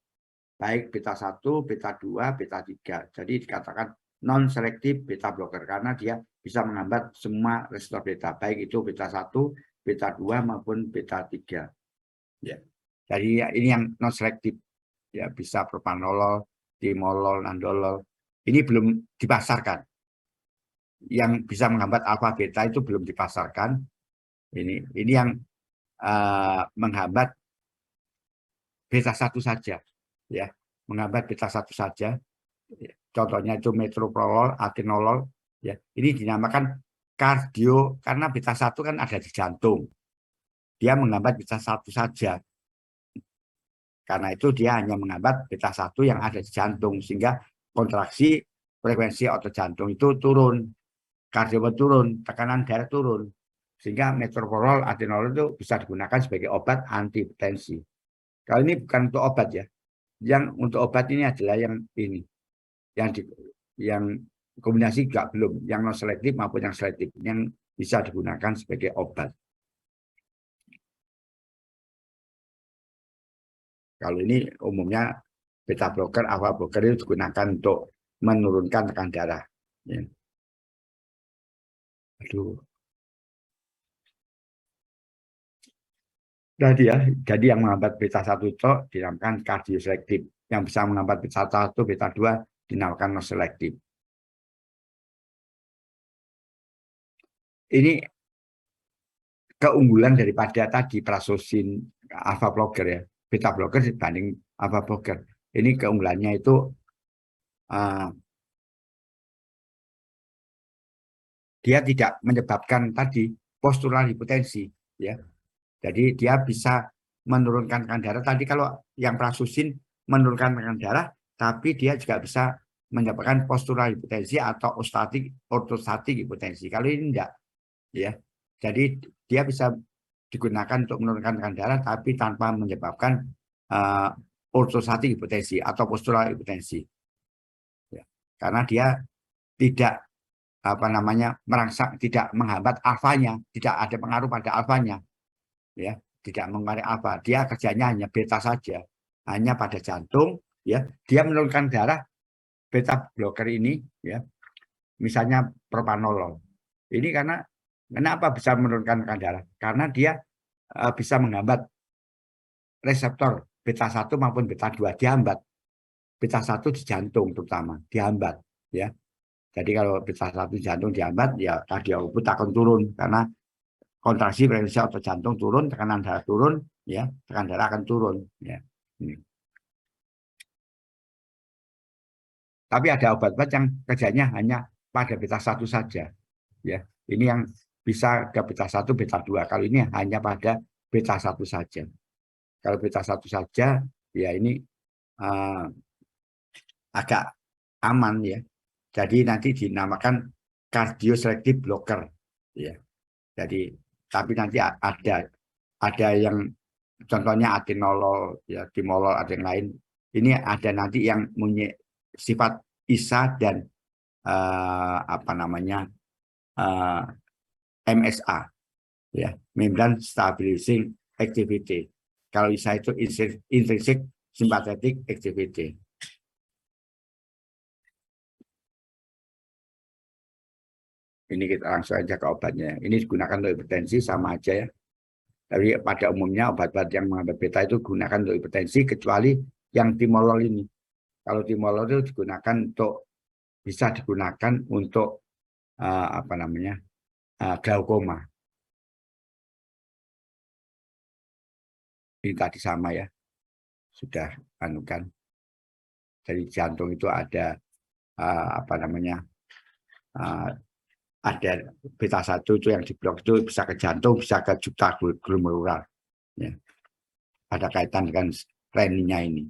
baik beta 1, beta 2, beta 3. Jadi dikatakan non-selective beta blocker karena dia bisa menghambat semua reseptor beta, baik itu beta 1, beta 2 maupun beta 3. Ya. Jadi ini yang non-selective. Ya, bisa propanolol, timolol, nandolol. Ini belum dipasarkan. Yang bisa menghambat alfa beta itu belum dipasarkan. Ini yang menghambat beta 1 saja, ya, menghambat beta 1 saja. Contohnya itu metoprolol, atenolol, ya. Ini dinamakan kardio karena beta 1 kan ada di jantung. Dia menghambat beta 1 saja. Karena itu dia hanya menghambat beta 1 yang ada di jantung sehingga kontraksi frekuensi otot jantung itu turun, kardio turun, tekanan darah turun, sehingga metoprolol, atenolol itu bisa digunakan sebagai obat antihipertensi. Kalau ini bukan untuk obat ya, yang untuk obat ini adalah yang ini, yang kombinasi juga belum, yang non selektif maupun yang selektif yang bisa digunakan sebagai obat. Kalau ini umumnya beta blocker, alpha blocker itu digunakan untuk menurunkan tekanan darah. Ya. Aduh. Jadi yang menghambat beta 1 itu dinamakan kardioselektif. Yang bisa menghambat beta 1, beta 2 dinamakan non selektif. Ini keunggulan daripada tadi prazosin alpha blocker ya. Beta blocker dibanding alpha blocker. Ini keunggulannya itu dia tidak menyebabkan tadi postural hipotensi ya. Jadi dia bisa menurunkan tekanan darah. Tadi kalau yang prazosin menurunkan tekanan darah, tapi dia juga bisa menyebabkan postural hipertensi atau ortostatik hipertensi. Kalau ini enggak, ya. Jadi dia bisa digunakan untuk menurunkan tekanan darah, tapi tanpa menyebabkan ortostatik hipertensi atau postural hipertensi. Ya. Karena dia tidak merangsang, tidak menghambat alfanya, tidak ada pengaruh pada alfanya, ya, tidak mengaruhi alfa. Dia kerjanya hanya beta saja, hanya pada jantung, ya. Dia menurunkan darah. Beta blocker ini, ya, misalnya propanolol. Ini kenapa bisa menurunkan tekanan darah? Karena dia bisa menghambat reseptor beta 1 maupun beta 2, dihambat. Beta 1 di jantung terutama dihambat, ya. Jadi kalau beta 1 jantung dihambat, ya kardio output akan turun karena kontraksi frekuensi otot jantung turun, tekanan darah turun, ya, tekanan darah akan turun, ya. Ini. Tapi ada obat-obat yang kerjanya hanya pada beta 1 saja, ya. Ini yang bisa ke beta 1, beta 2. Kalau ini hanya pada beta 1 saja. Kalau beta 1 saja, ya ini agak aman, ya. Jadi nanti dinamakan cardioselective blocker, ya. Jadi tapi nanti ada yang contohnya atenolol, ya, timolol, ada yang lain. Ini ada nanti yang punya sifat ISA dan MSA, ya, membran stabilizing activity. Kalau ISA itu intrinsic sympathetic activity. Ini kita langsung aja ke obatnya. Ini digunakan untuk hipertensi sama aja, ya. Tapi pada umumnya obat-obat yang menghambat beta itu gunakan untuk hipertensi, kecuali yang timolol ini. Kalau timolol itu bisa digunakan untuk glaukoma. Ini tadi sama, ya, sudah anukan. Dari jantung itu ada ada beta 1 itu yang diblok, itu bisa ke jantung, bisa ke juta glomerular, ya. Ada kaitan dengan reninnya ini.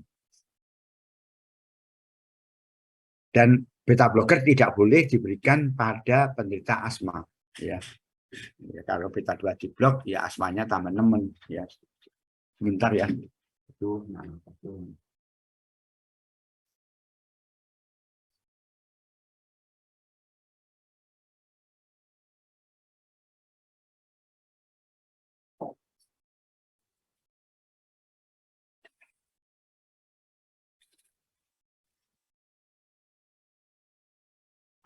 Dan beta blocker tidak boleh diberikan pada penderita asma, ya. Ya, kalau beta 2 diblok, ya asmanya tambah nemen, ya. Sebentar, ya. Itu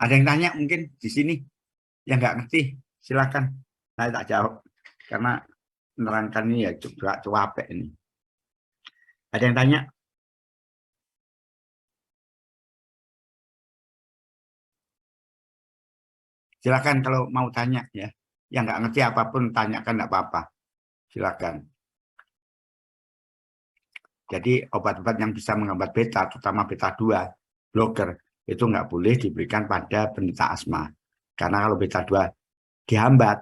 ada yang tanya mungkin di sini yang nggak ngerti, silakan. Saya tak jawab karena menerangkan ini ya juga capek ini. Ada yang tanya? Silakan kalau mau tanya, ya. Yang nggak ngerti apapun tanyakan, nggak apa-apa. Silakan. Jadi obat-obat yang bisa menghambat beta, terutama beta 2 blocker, itu nggak boleh diberikan pada penderita asma. Karena kalau beta 2 dihambat,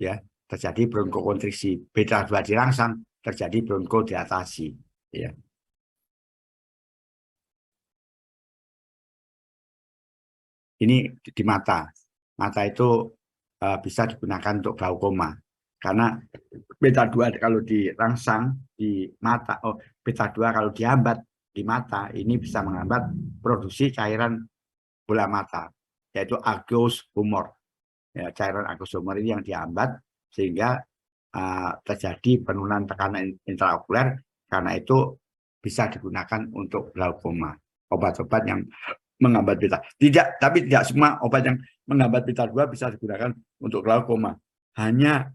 ya, terjadi bronkokonstriksi. Beta 2 dirangsang, terjadi bronkodilatasi, ya. Ini di mata. Mata itu bisa digunakan untuk glaukoma. Karena beta 2 kalau dirangsang di mata, beta 2 kalau dihambat di mata, ini bisa menghambat produksi cairan bola mata, yaitu aqueous humor. Ya, cairan aqueous humor ini yang dihambat sehingga terjadi penurunan tekanan intraokuler. Karena itu bisa digunakan untuk glaukoma. Obat-obat yang menghambat beta. Tapi tidak semua obat yang menghambat beta 2 bisa digunakan untuk glaukoma. Hanya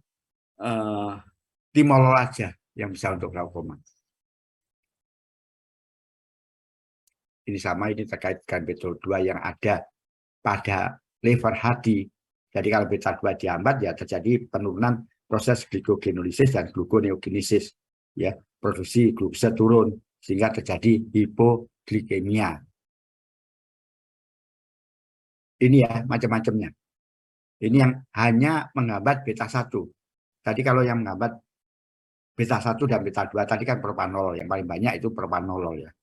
timolol aja yang bisa untuk glaukoma. Ini sama, ini terkait dengan beta 2 yang ada pada liver hati. Jadi kalau beta 2 dihambat, ya terjadi penurunan proses glikogenolisis dan gluconeogenesis, ya, produksi glukose turun sehingga terjadi hipoglikemia. Ini, ya, macam-macamnya. Ini yang hanya menghambat beta 1. Tadi kalau yang menghambat beta 1 dan beta 2 tadi kan propanolol, yang paling banyak itu propanolol, ya.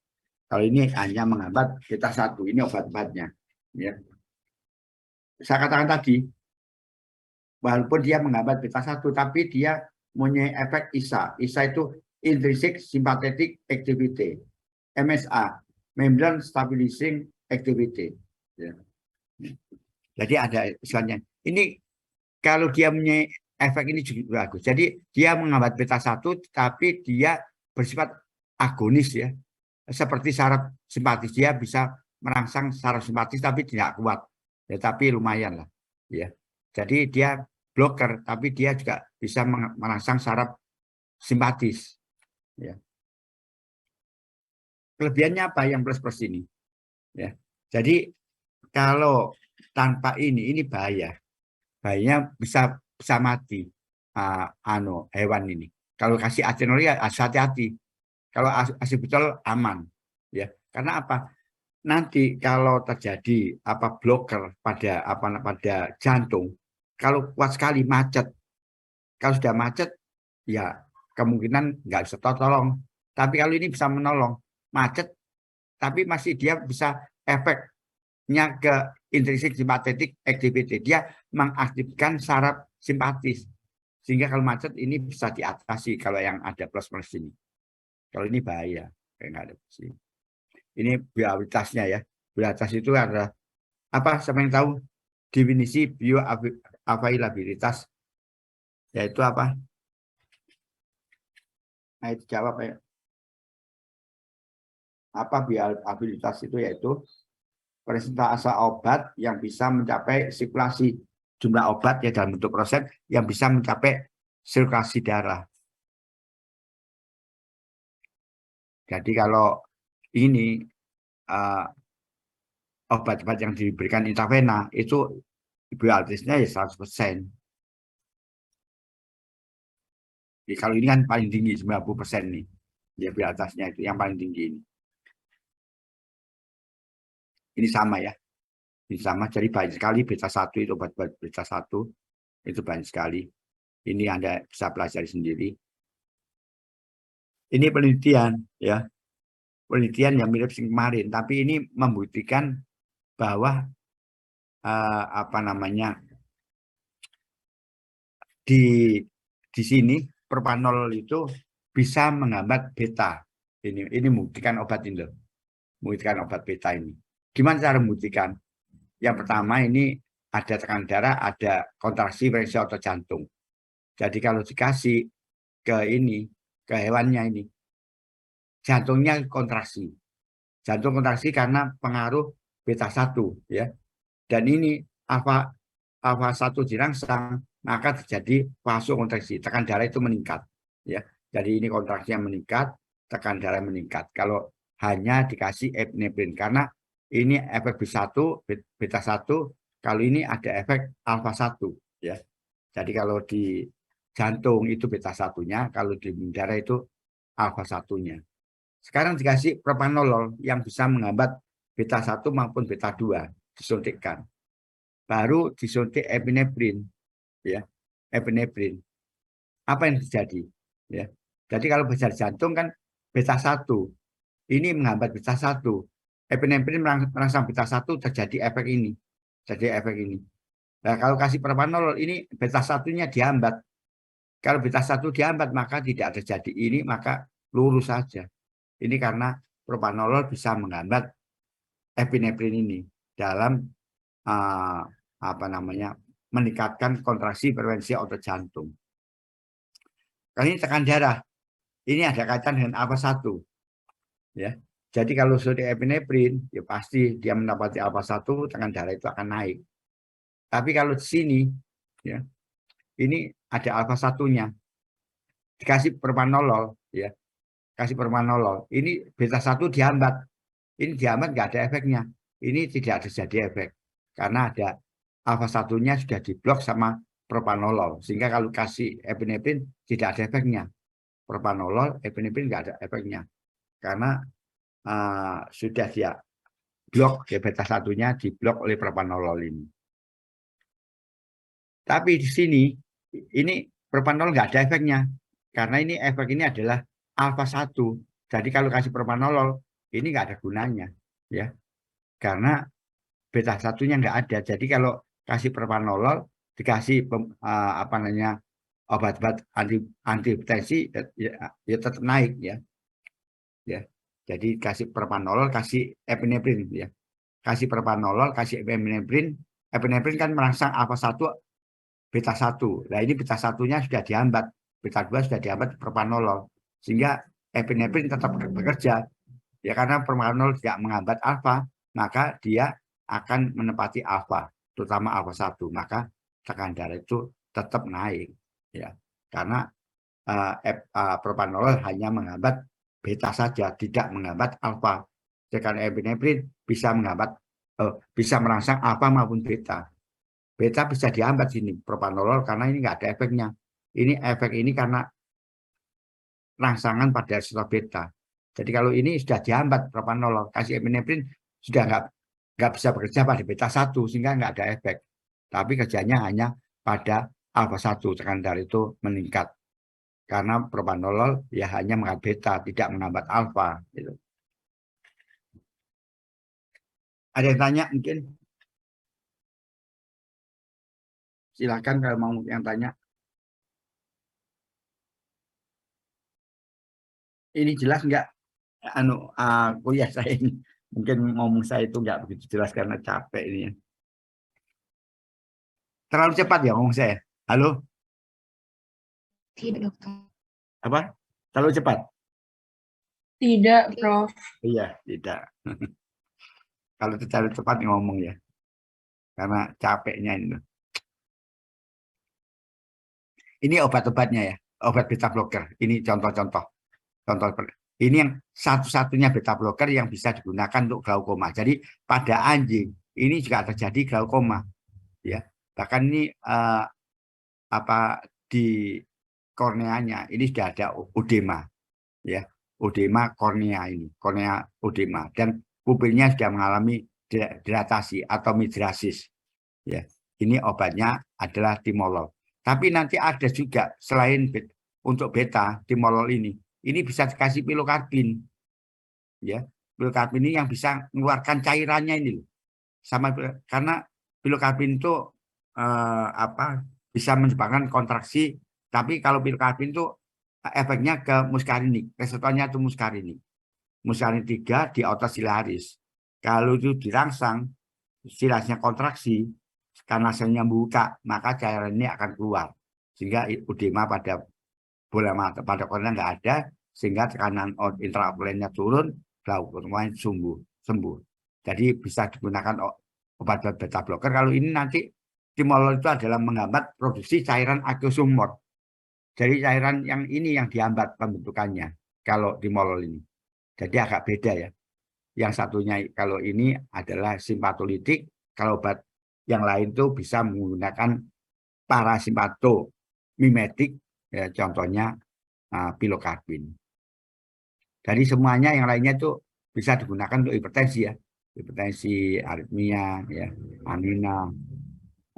Kalau ini hanya menghambat beta 1, ini obat-obatnya. Ya. Saya katakan tadi, walaupun dia menghambat beta 1, tapi dia punya efek ISA. ISA itu Intrinsic Sympathetic Activity. MSA, Membrane Stabilizing Activity. Ya. Jadi ada istilahnya. Ini kalau dia punya efek ini juga bagus. Jadi dia menghambat beta 1, tapi dia bersifat agonis ya. Seperti saraf simpatis, dia bisa merangsang saraf simpatis tapi tidak kuat, ya, tapi lumayan lah, ya. Jadi dia blocker, tapi dia juga bisa merangsang saraf simpatis, ya. Kelebihannya apa yang plus ini, ya. Jadi kalau tanpa ini bahaya, bahayanya bisa mati hewan ini. Kalau kasih atenuria hati-hati. Kalau asibutol aman, ya. Karena apa? Nanti kalau terjadi blocker pada jantung, kalau kuat sekali macet, kalau sudah macet, ya kemungkinan nggak bisa tolong. Tapi kalau ini bisa menolong, macet, tapi masih dia bisa efeknya ke intrinsic sympathetic activity. Dia mengaktifkan saraf simpatis, sehingga kalau macet ini bisa diatasi kalau yang ada plus ini. Kalau ini bahaya, kayak nggak ada sih. Ini bioavailabilitasnya ya. Bioavailabilitas itu adalah apa? Siapa yang tahu definisi bioavailabilitas? Yaitu apa? Nah itu jawab ya. Apa bioavailabilitas itu? Yaitu persentase obat yang bisa mencapai sirkulasi, jumlah obat ya dalam bentuk persen yang bisa mencapai sirkulasi darah. Jadi kalau ini obat-obat yang diberikan intravena itu bioavailabilitasnya ya 100%. Jadi kalau ini kan paling tinggi 90% nih. Ya bioavailabilitasnya itu yang paling tinggi ini. Ini sama ya. Ini sama, jadi banyak sekali beta 1 itu obat-obat beta 1 itu banyak sekali. Ini Anda bisa pelajari sendiri. Ini penelitian ya. Penelitian yang mirip kemarin, tapi ini membuktikan bahwa di sini propanol itu bisa menghambat beta. Ini membuktikan obat ini, membuktikan obat beta ini. Gimana cara membuktikan? Yang pertama ini ada tekanan darah, ada kontraksi frekuensi otot jantung. Jadi kalau dikasih ke hewannya ini, jantungnya kontraksi. Jantung kontraksi karena pengaruh beta 1 ya. Dan ini alfa 1 dirangsang, maka terjadi vasokontraksi, tekan darah itu meningkat ya. Jadi ini kontraksinya meningkat, tekan darah meningkat. Kalau hanya dikasih epinefrin, karena ini efek beta 1, kalau ini ada efek alfa 1 ya. Jadi kalau di jantung itu beta 1-nya, kalau di darah itu alfa 1-nya. Sekarang dikasih propanolol yang bisa menghambat beta 1 maupun beta 2 disuntikkan. Baru disuntik epinefrin ya. Epinefrin. Apa yang terjadi? Ya. Jadi kalau besar jantung kan beta 1. Ini menghambat beta 1. Epinefrin merangsang beta 1, terjadi efek ini. Jadi efek ini. Nah, kalau kasih propanolol ini beta 1-nya dihambat. Kalau beta 1 dihambat maka tidak terjadi ini, maka lurus saja. Ini karena propanolol bisa menghambat epinefrin ini dalam meningkatkan kontraksi frekuensi otot jantung. Kali ini tekan darah. Ini ada kaitan dengan alfa 1. Ya. Jadi kalau sudah epinefrin, ya pasti dia mendapati alfa 1, tekan darah itu akan naik. Tapi kalau di sini, ya, ini ada alfa 1-nya. Dikasih propanolol, ya. Kasih propanolol. Ini beta 1 dihambat. Ini dihambat nggak ada efeknya. Ini tidak terjadi efek. Karena ada alfa 1-nya sudah diblok sama propanolol. Sehingga kalau kasih epinefrin tidak ada efeknya. Propanolol, epinefrin nggak ada efeknya. Karena sudah dia blok, ya beta 1-nya diblok oleh propanolol ini. Tapi di sini, ini propanolol nggak ada efeknya. Karena ini efek ini adalah alfa 1. Jadi kalau kasih propanolol, ini nggak ada gunanya, ya, karena beta satunya nggak ada. Jadi kalau kasih propranolol dikasih apa namanya obat-obat antihipertensi ya tetap naik, ya. Jadi kasih propranolol, kasih epinefrin, ya. Kasih propranolol, kasih epinefrin. Epinefrin kan merangsang alfa 1 beta 1. Nah, ini beta 1-nya sudah dihambat, beta 2 sudah dihambat propranolol. Sehingga epinefrin tetap bekerja. Ya, karena propranolol tidak menghambat alfa, maka dia akan menempati alfa, terutama alfa 1. Maka tekanan darah itu tetap naik, ya. Karena propranolol hanya menghambat beta saja, tidak menghambat alfa. Sedangkan epinefrin bisa menghambat, bisa merangsang alfa maupun beta. Beta bisa dihambat sini propranolol karena ini nggak ada efeknya. Ini efek ini karena rangsangan pada reseptor beta. Jadi kalau ini sudah dihambat propranolol, kasih epinefrin sudah nggak bisa bekerja pada beta 1 sehingga nggak ada efek. Tapi kerjanya hanya pada alfa 1, tekanan darah itu meningkat. Karena propranolol ya hanya menghambat beta, tidak menghambat alfa. Gitu. Ada yang tanya mungkin? Silakan kalau mau yang tanya. Ini jelas nggak? Kuliah saya ini. Mungkin ngomong saya itu nggak begitu jelas karena capek ini. Terlalu cepat ya ngomong saya. Halo? Tidak, dokter. Apa? Terlalu cepat? Tidak, Prof. Iya, tidak. Kalau terlalu cepat ngomong ya. Karena capeknya ini. Ini obat-obatnya ya. Obat beta blocker. Ini contoh-contoh. Contoh. Ini yang satu-satunya beta blocker yang bisa digunakan untuk glaukoma. Jadi pada anjing ini juga terjadi glaukoma. Ya. Bahkan ini di korneanya ini sudah ada udema, ya, udema kornea ini, kornea udema, dan pupilnya sudah mengalami dilatasi atau midrasis, ya. Ini obatnya adalah timolol. Tapi nanti ada juga selain untuk beta timolol ini bisa dikasih pilokarbin, ya. Pilokarbin ini yang bisa mengeluarkan cairannya ini loh. Sama karena pilokarbin itu bisa menyebabkan kontraksi. Tapi kalau pilokarbin itu efeknya ke muskarinik, reseptornya itu muskarinik. Muskarinik 3 di otot silaris. Kalau itu dirangsang, silasnya kontraksi, karena selnya membuka, maka cairan ini akan keluar. Sehingga udema pada bola mata, pada kornea nggak ada, sehingga tekanan intraokulernya turun, glaukoma sembuh. Jadi bisa digunakan obat beta blocker. Kalau ini nanti timolol itu adalah menghambat produksi cairan aqueous humor. Jadi cairan yang ini yang dihambat pembentukannya kalau timolol ini. Jadi agak beda ya. Yang satunya kalau ini adalah simpatolitik, kalau obat yang lain itu bisa menggunakan parasimpatomimetik, ya, contohnya pilokarbin. Dari semuanya yang lainnya itu bisa digunakan untuk hipertensi ya. Hipertensi, aritmia, ya, angina,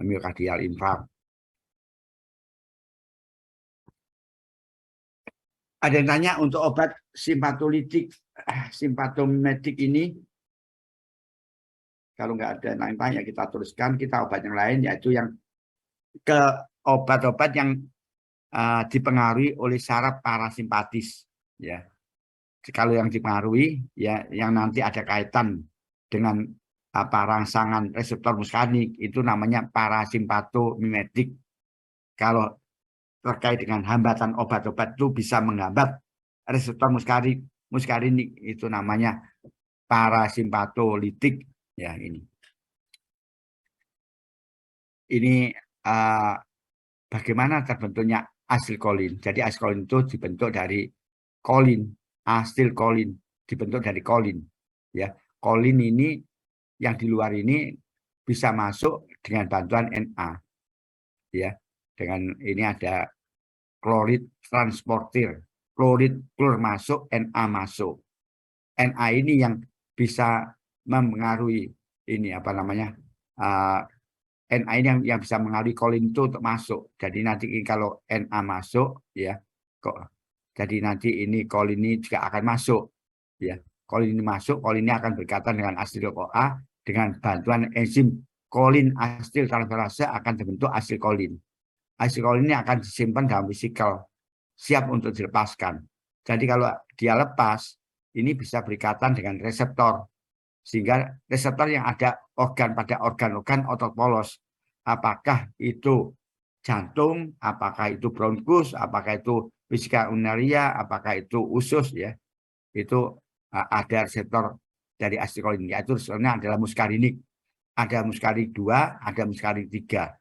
miokardial infark. Ada yang tanya untuk obat simpatolitik, simpatomimetik ini, kalau nggak ada yang tanya kita tuliskan, kita obat yang lain yaitu yang ke obat-obat yang dipengaruhi oleh saraf parasimpatis, ya. Kalau yang dipengaruhi, ya, yang nanti ada kaitan dengan rangsangan reseptor muskarinik itu namanya parasimpatomimetik. Kalau terkait dengan hambatan obat-obat itu bisa menghambat reseptor muskarinik itu namanya parasimpatolitik, ya. Ini bagaimana terbentuknya asilkolin. Jadi asilkolin itu dibentuk dari kolin, asilkolin dibentuk dari kolin, ya. Kolin ini yang di luar ini bisa masuk dengan bantuan Na, ya. Dengan ini ada klorid transportir, klorid klor masuk, Na masuk. Na ini yang bisa mempengaruhi ini Na ini yang bisa mengaruhi kolin itu untuk masuk. Jadi nanti kalau Na masuk, ya, kok jadi nanti ini kolin ini juga akan masuk, ya. kolin ini masuk, kolin ini akan berkaitan dengan asetil-CoA dengan bantuan enzim kolin asetil transferase akan terbentuk asetilkolin. Asetilkolin ini akan disimpan dalam vesikel, siap untuk dilepaskan. Jadi kalau dia lepas, ini bisa berikatan dengan reseptor, sehingga reseptor yang ada pada organ-organ otot polos, apakah itu jantung, apakah itu bronkus, apakah itu vesika urinaria, apakah itu usus, ya, itu ada reseptor dari asetilkolin, yaitu reseptornya adalah muskarinik. Ada muskarinik 2, ada muskarinik 3,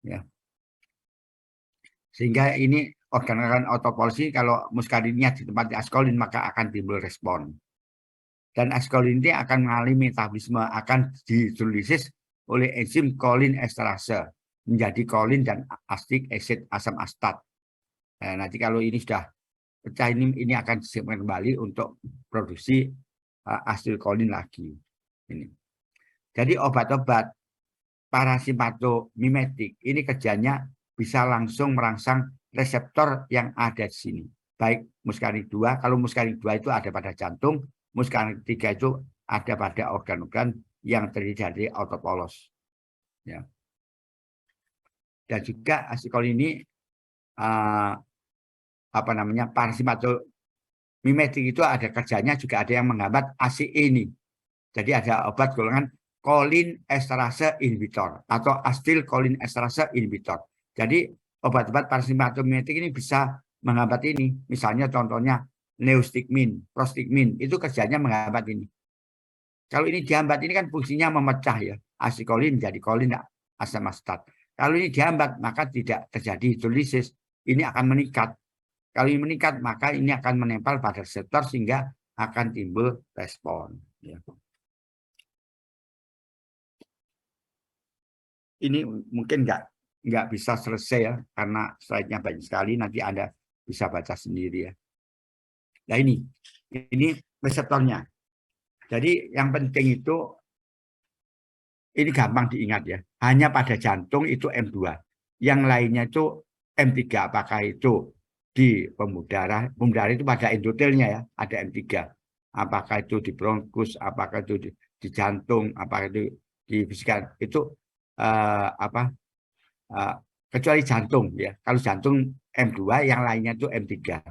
ya. Sehingga ini organ-organ otopolos ini kalau muskariniknya ditempati asetilkolin maka akan timbul respon. Dan asetilkolin ini akan mengalami metabolisme, akan dihidrolisis oleh enzim kolin esterase menjadi kolin dan astik acid asam astat. Nah, nanti kalau ini sudah pecah, ini akan disimpan kembali untuk produksi asetilkolin lagi. Ini. Jadi obat-obat parasimpatomimetik ini kerjanya bisa langsung merangsang reseptor yang ada di sini. Baik muskarinik 2, kalau muskarinik 2 itu ada pada jantung, muskarinik 3 itu ada pada organ-organ yang terdiri dari otot polos. Ya. Dan juga asetilkolin ini parasimpatomimetik itu ada kerjanya juga ada yang menghambat ACE ini. Jadi ada obat golongan kolin esterase inhibitor atau asetilkolin esterase inhibitor. Jadi obat-obat parasimpatomimetik ini bisa menghambat ini. Misalnya contohnya neostigmin, prostigmin, itu kerjanya menghambat ini. Kalau ini dihambat, ini kan fungsinya memecah ya. Asetilkolin jadi kolin asam astat. Kalau ini dihambat, maka tidak terjadi hidrolisis. Ini akan meningkat. Kalau ini meningkat, maka ini akan menempel pada reseptor sehingga akan timbul respon. Ya. Ini mungkin nggak bisa selesai ya, karena slide-nya banyak sekali. Nanti Anda bisa baca sendiri ya. Nah ini reseptornya. Jadi yang penting itu, ini gampang diingat ya. Hanya pada jantung itu M2. Yang lainnya itu M3. Apakah itu di pembuluh darah itu pada endotelnya ya, ada M3. Apakah itu di bronkus, apakah itu di jantung, apakah itu di vesika, itu kecuali jantung ya. Kalau jantung M2, yang lainnya itu M3.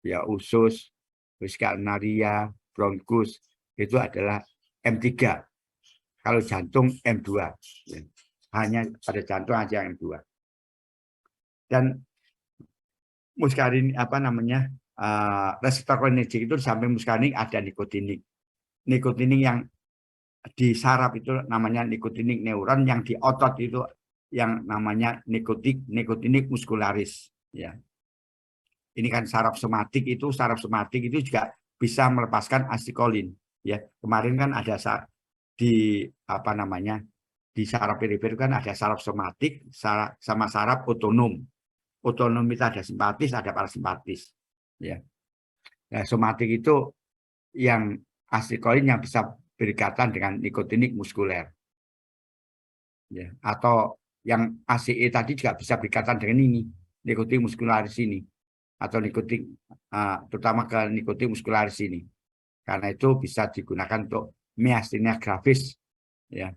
Ya, usus, vesika urinaria, bronkus itu adalah M3. Kalau jantung M2. Ya. Hanya pada jantung aja yang M2. Dan muskarinik reseptor kolinergik itu di samping muskarinik ada nikotinik. Nikotinik yang di saraf itu namanya nikotinik neuron, yang di otot itu yang namanya nikotinik muskularis ya. Ini kan saraf somatik itu juga bisa melepaskan asetilkolin ya. Kemarin kan ada di di saraf perifer kan ada saraf somatik sama saraf otonom. Otonom itu ada simpatis, ada parasimpatis ya. Nah, somatik itu yang asetilkolin yang bisa berikatan dengan nikotinik muskuler. Ya, atau yang ACE tadi juga bisa berikatan dengan ini, nikotinik muskularis ini, atau nikotik terutama ke nikotinik muskularis ini. Karena itu bisa digunakan untuk myasthenia gravis ya.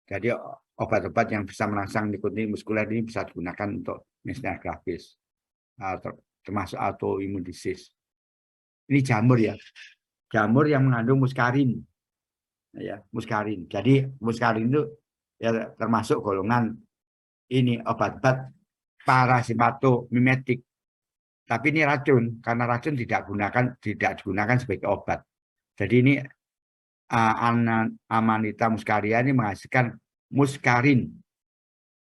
Jadi obat-obat yang bisa merangsang nikotinik muskuler ini bisa digunakan untuk myasthenia gravis, termasuk autoimmune disease. Ini jamur ya, jamur yang mengandung muskarin, ya muskarin. Jadi muskarin itu ya termasuk golongan ini obat-obat parasimpatomimetik. Tapi ini racun, karena racun tidak digunakan sebagai obat. Jadi ini Amanita muscaria ini menghasilkan muskarin.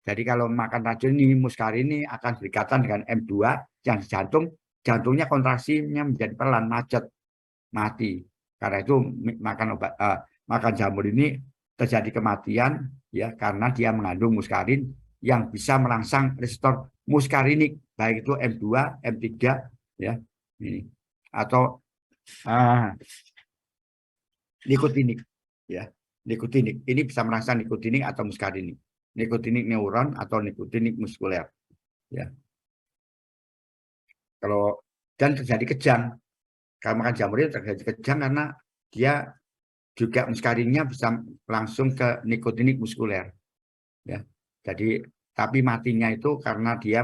Jadi kalau makan racun ini, muskarin ini akan berikatan dengan M2 yang di jantung. Jantungnya kontraksinya menjadi pelan, macet, mati. Karena itu makan jamur ini terjadi kematian ya, karena dia mengandung muskarin yang bisa merangsang reseptor muskarinik, baik itu M2, M3 ya, ini atau nikotinik ya. Nikotinik ini bisa merangsang nikotinik atau muskarinik. Nikotinik neuron atau nikotinik muskuler ya. Kalau dan terjadi kejang. Kalau makan jamur itu terjadi kejang karena dia juga muskarinnya bisa langsung ke nikotinik muskuler. Ya. Jadi tapi matinya itu karena dia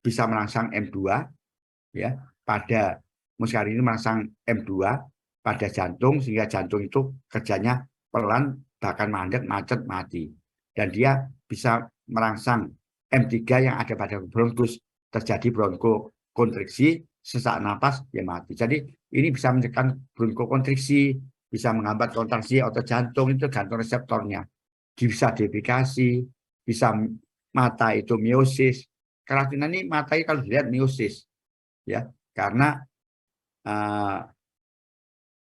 bisa merangsang M2 ya, pada muskarin ini merangsang M2 pada jantung sehingga jantung itu kerjanya pelan bahkan mandek, macet, mati. Dan dia bisa merangsang M3 yang ada pada bronkus, terjadi bronkokonstriksi, sesak napas, ya mati. Jadi ini bisa menekan bronkokonstriksi, bisa menghambat kontraksi otot jantung, itu gantung reseptornya. Bisa defikasi, bisa mata itu miosis. Keracunan ini mata ini kalau dilihat miosis, ya, karena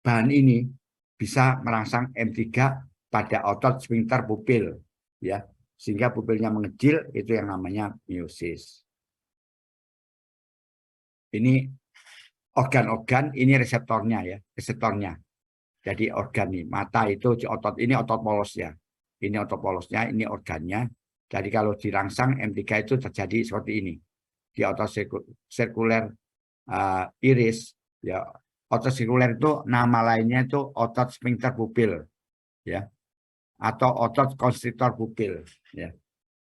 bahan ini bisa merangsang M3 pada otot sphincter pupil, ya, sehingga pupilnya mengecil, itu yang namanya miosis. Ini organ-organ, ini reseptornya ya, reseptornya. Jadi organ nih, mata itu otot, ini otot polosnya. Ini otot polosnya, ini organnya. Jadi kalau dirangsang M3 itu terjadi seperti ini. Di otot sirkuler iris, ya. Otot sirkuler itu nama lainnya itu otot sphincter pupil, ya. Atau otot konstriktor pupil, ya.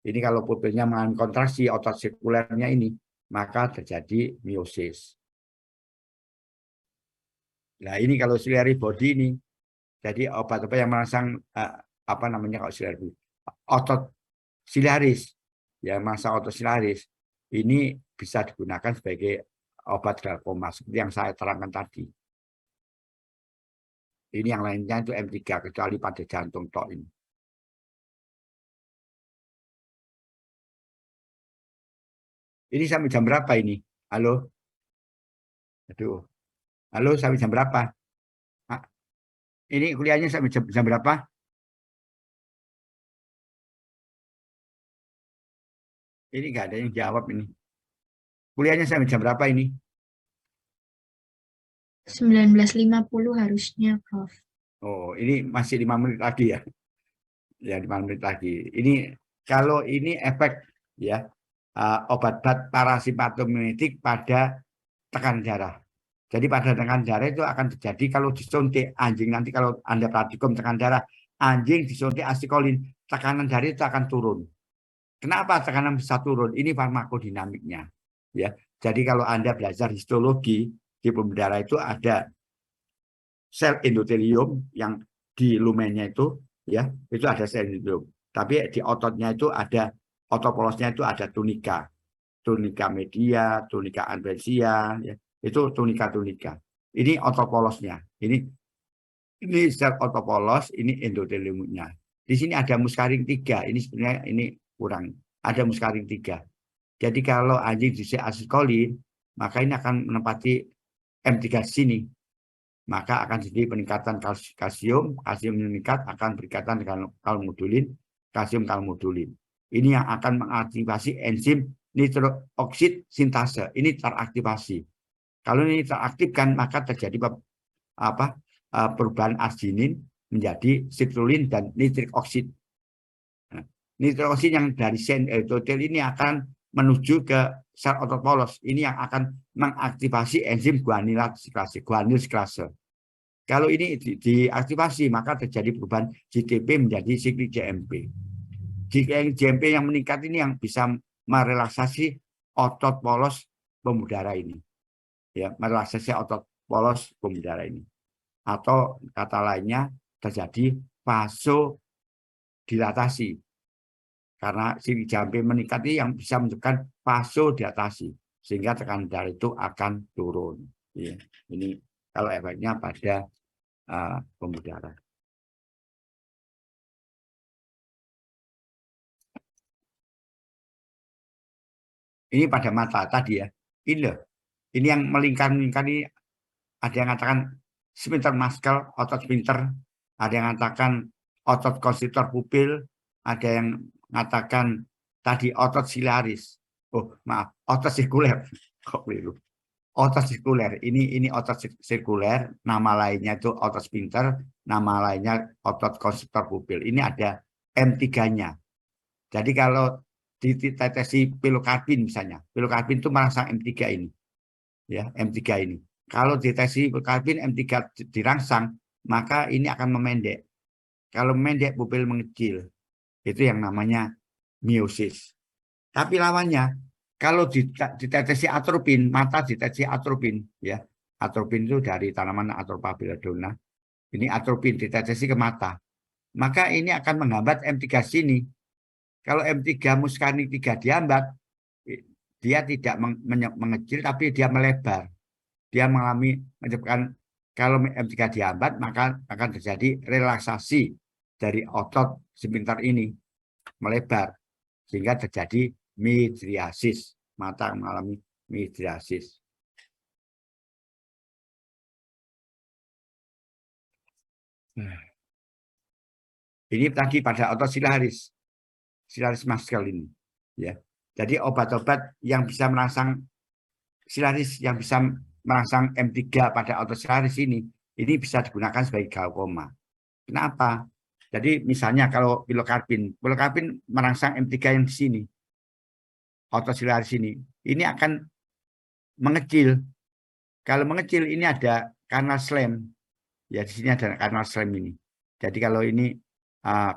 Ini kalau pupilnya mengalami kontraksi otot sirkulernya ini, maka terjadi miosis. Nah, ini kalau ciliary body ini, jadi obat-obat yang merangsang apa namanya kalau ciliary otot siliaris, ya, masa otot siliaris ini bisa digunakan sebagai obat glaukoma seperti yang saya terangkan tadi. Ini yang lainnya itu M3 kecuali pada jantung tok ini. Ini sampai jam berapa ini? Halo? Aduh. Halo, sampai jam berapa? Ini kuliahnya sampai jam berapa? Ini nggak ada yang jawab ini. Kuliahnya sampai jam berapa ini? 19.50 harusnya, Prof. Oh, ini masih 5 menit lagi ya. Ya, 5 menit lagi. Ini kalau ini efek ya obat-obat parasimpatomimetik pada tekanan darah. Jadi pada tekanan darah itu akan terjadi kalau disuntik anjing, nanti kalau Anda praktikum tekanan darah, anjing disuntik asikolin, tekanan darah itu akan turun. Kenapa tekanan bisa turun? Ini farmakodinamiknya. Ya. Jadi kalau Anda belajar histologi, di pembuluh darah itu ada sel endotelium yang di lumennya itu, ya, itu ada sel endotelium. Tapi di ototnya itu ada, otot polosnya itu ada tunika media, tunika advensia, ya, itu tunika. Ini otot polosnya. Ini sel otot polos, ini endoteliumnya. Di sini ada muskaring 3. Ini sebenarnya ini kurang. Ada muskaring 3. Jadi kalau anjing diisi asikolin, maka ini akan menempati M3 sini. Maka akan terjadi peningkatan kalsium meningkat akan berikatan dengan kalsium kalmodulin. Ini yang akan mengaktifasi enzim nitroksid sintase. Ini teraktivasi. Kalau ini teraktifkan, maka terjadi perubahan arginin menjadi citrulline dan nitrik oksid. Nah, nitrik oksid yang dari sel endotel ini akan menuju ke sel otot polos. Ini yang akan mengaktifasi enzim guanil siklase. Kalau ini diaktifasi, maka terjadi perubahan GTP menjadi siklik JMP. JMP yang meningkat ini yang bisa merelaksasi otot polos pembuluh darah ini. Ya, merelaksasi otot polos pembuluh darah ini. Atau kata lainnya terjadi vasodilatasi. Karena siklik JMP meningkat ini yang bisa menyebabkan vasodilatasi. Sehingga tekanan darah itu akan turun. Ya, ini kalau efeknya pada pembuluh darah. Ini pada mata tadi ya. Ini loh. Ini yang melingkar-melingkar ini, ada yang mengatakan sphincter muscle, otot sphincter, ada yang mengatakan otot konstriktor pupil, ada yang mengatakan tadi otot siliaris. Oh, maaf, otot sirkuler. Kok keliru? Otot sirkuler. Ini otot sirkuler, nama lainnya itu otot sphincter, nama lainnya otot konstriktor pupil. Ini ada M3-nya. Jadi kalau ditetesi pilokarbin misalnya, pilokarbin itu merangsang M3 ini. ya M3 ini. Kalau deteksi pilokarpin M3 dirangsang, maka ini akan memendek. Kalau memendek, pupil mengecil. Itu yang namanya meiosis. Tapi lawannya, kalau dideteksi atropin, mata deteksi atropin, ya. Atropin itu dari tanaman Atropa belladonna. Ini atropin dideteksi ke mata. Maka ini akan menghambat M3 sini. Kalau M3 muskanik 3 dihambat, dia tidak mengecil, tapi dia melebar. Dia menyebabkan kalau M3 dihambat, maka akan terjadi relaksasi dari otot sphincter ini melebar sehingga terjadi midriasis, mata mengalami midriasis. Ini tadi pada otot silaris muscle ini, ya. Jadi obat-obat yang bisa merangsang silaris, yang bisa merangsang M3 pada otot silaris ini bisa digunakan sebagai glaukoma. Kenapa? Jadi misalnya kalau pilokarpin merangsang M3 yang di sini, otot silaris ini akan mengecil. Kalau mengecil ini ada kanal slam, ya di sini ada kanal slam ini. Jadi kalau ini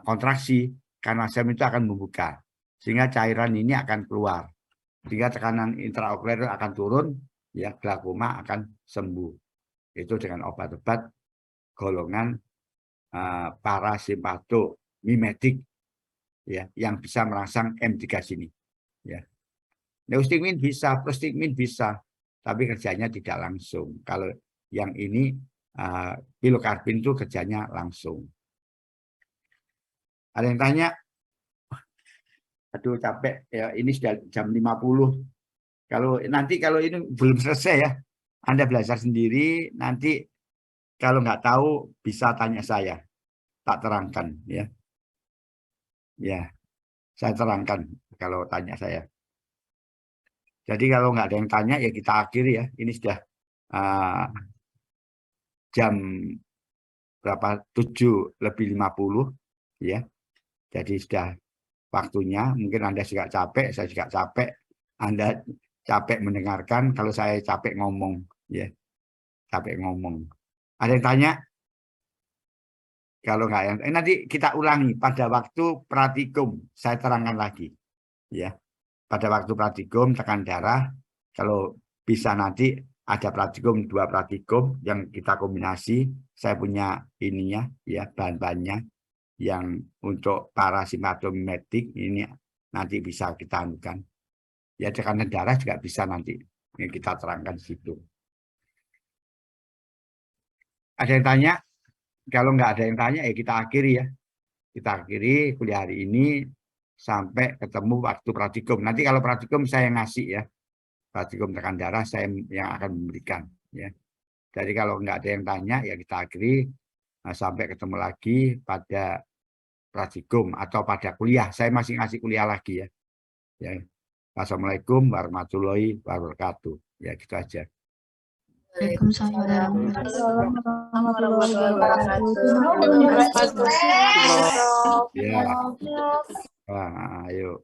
kontraksi, kanal slam itu akan membuka, sehingga cairan ini akan keluar, sehingga tekanan intraokuler akan turun, ya glaukoma akan sembuh. Itu dengan obat-obat golongan parasimpatomimetik, ya, yang bisa merangsang M3 sini, ya. Neostigmin bisa, prostigmin bisa, tapi kerjanya tidak langsung. Kalau yang ini pilokarpin itu kerjanya langsung. Ada yang tanya? Aduh capek ya, ini sudah jam 50. Kalau ini belum selesai ya, Anda belajar sendiri, nanti kalau nggak tahu bisa tanya saya, tak terangkan ya. Ya, saya terangkan kalau tanya saya. Jadi kalau nggak ada yang tanya ya kita akhiri ya. Ini sudah jam berapa? 7:50 ya. Jadi sudah waktunya. Mungkin Anda juga capek, saya juga capek. Anda capek mendengarkan, kalau saya capek ngomong ya. Capek ngomong. Ada yang tanya? Kalau nggak yang nanti kita ulangi pada waktu praktikum, saya terangkan lagi ya. Pada waktu praktikum tekan darah, kalau bisa nanti ada praktikum, 2 praktikum yang kita kombinasi. Saya punya ininya ya, bahan-bahannya yang untuk parasimpatomimetik ini nanti bisa kita anukan. Ya tekanan darah juga bisa nanti yang kita terangkan di situ. Ada yang tanya? Kalau nggak ada yang tanya ya kita akhiri ya. Kita akhiri kuliah hari ini sampai ketemu waktu praktikum. Nanti kalau praktikum saya ngasih ya. Praktikum tekan darah saya yang akan memberikan ya. Jadi kalau nggak ada yang tanya ya kita akhiri sampai ketemu lagi pada praktikum atau pada kuliah. Saya masih ngasih kuliah lagi ya. Ya. Wassalamualaikum warahmatullahi wabarakatuh. Ya gitu aja. Waalaikumsalam. Ya. Wah, ayo.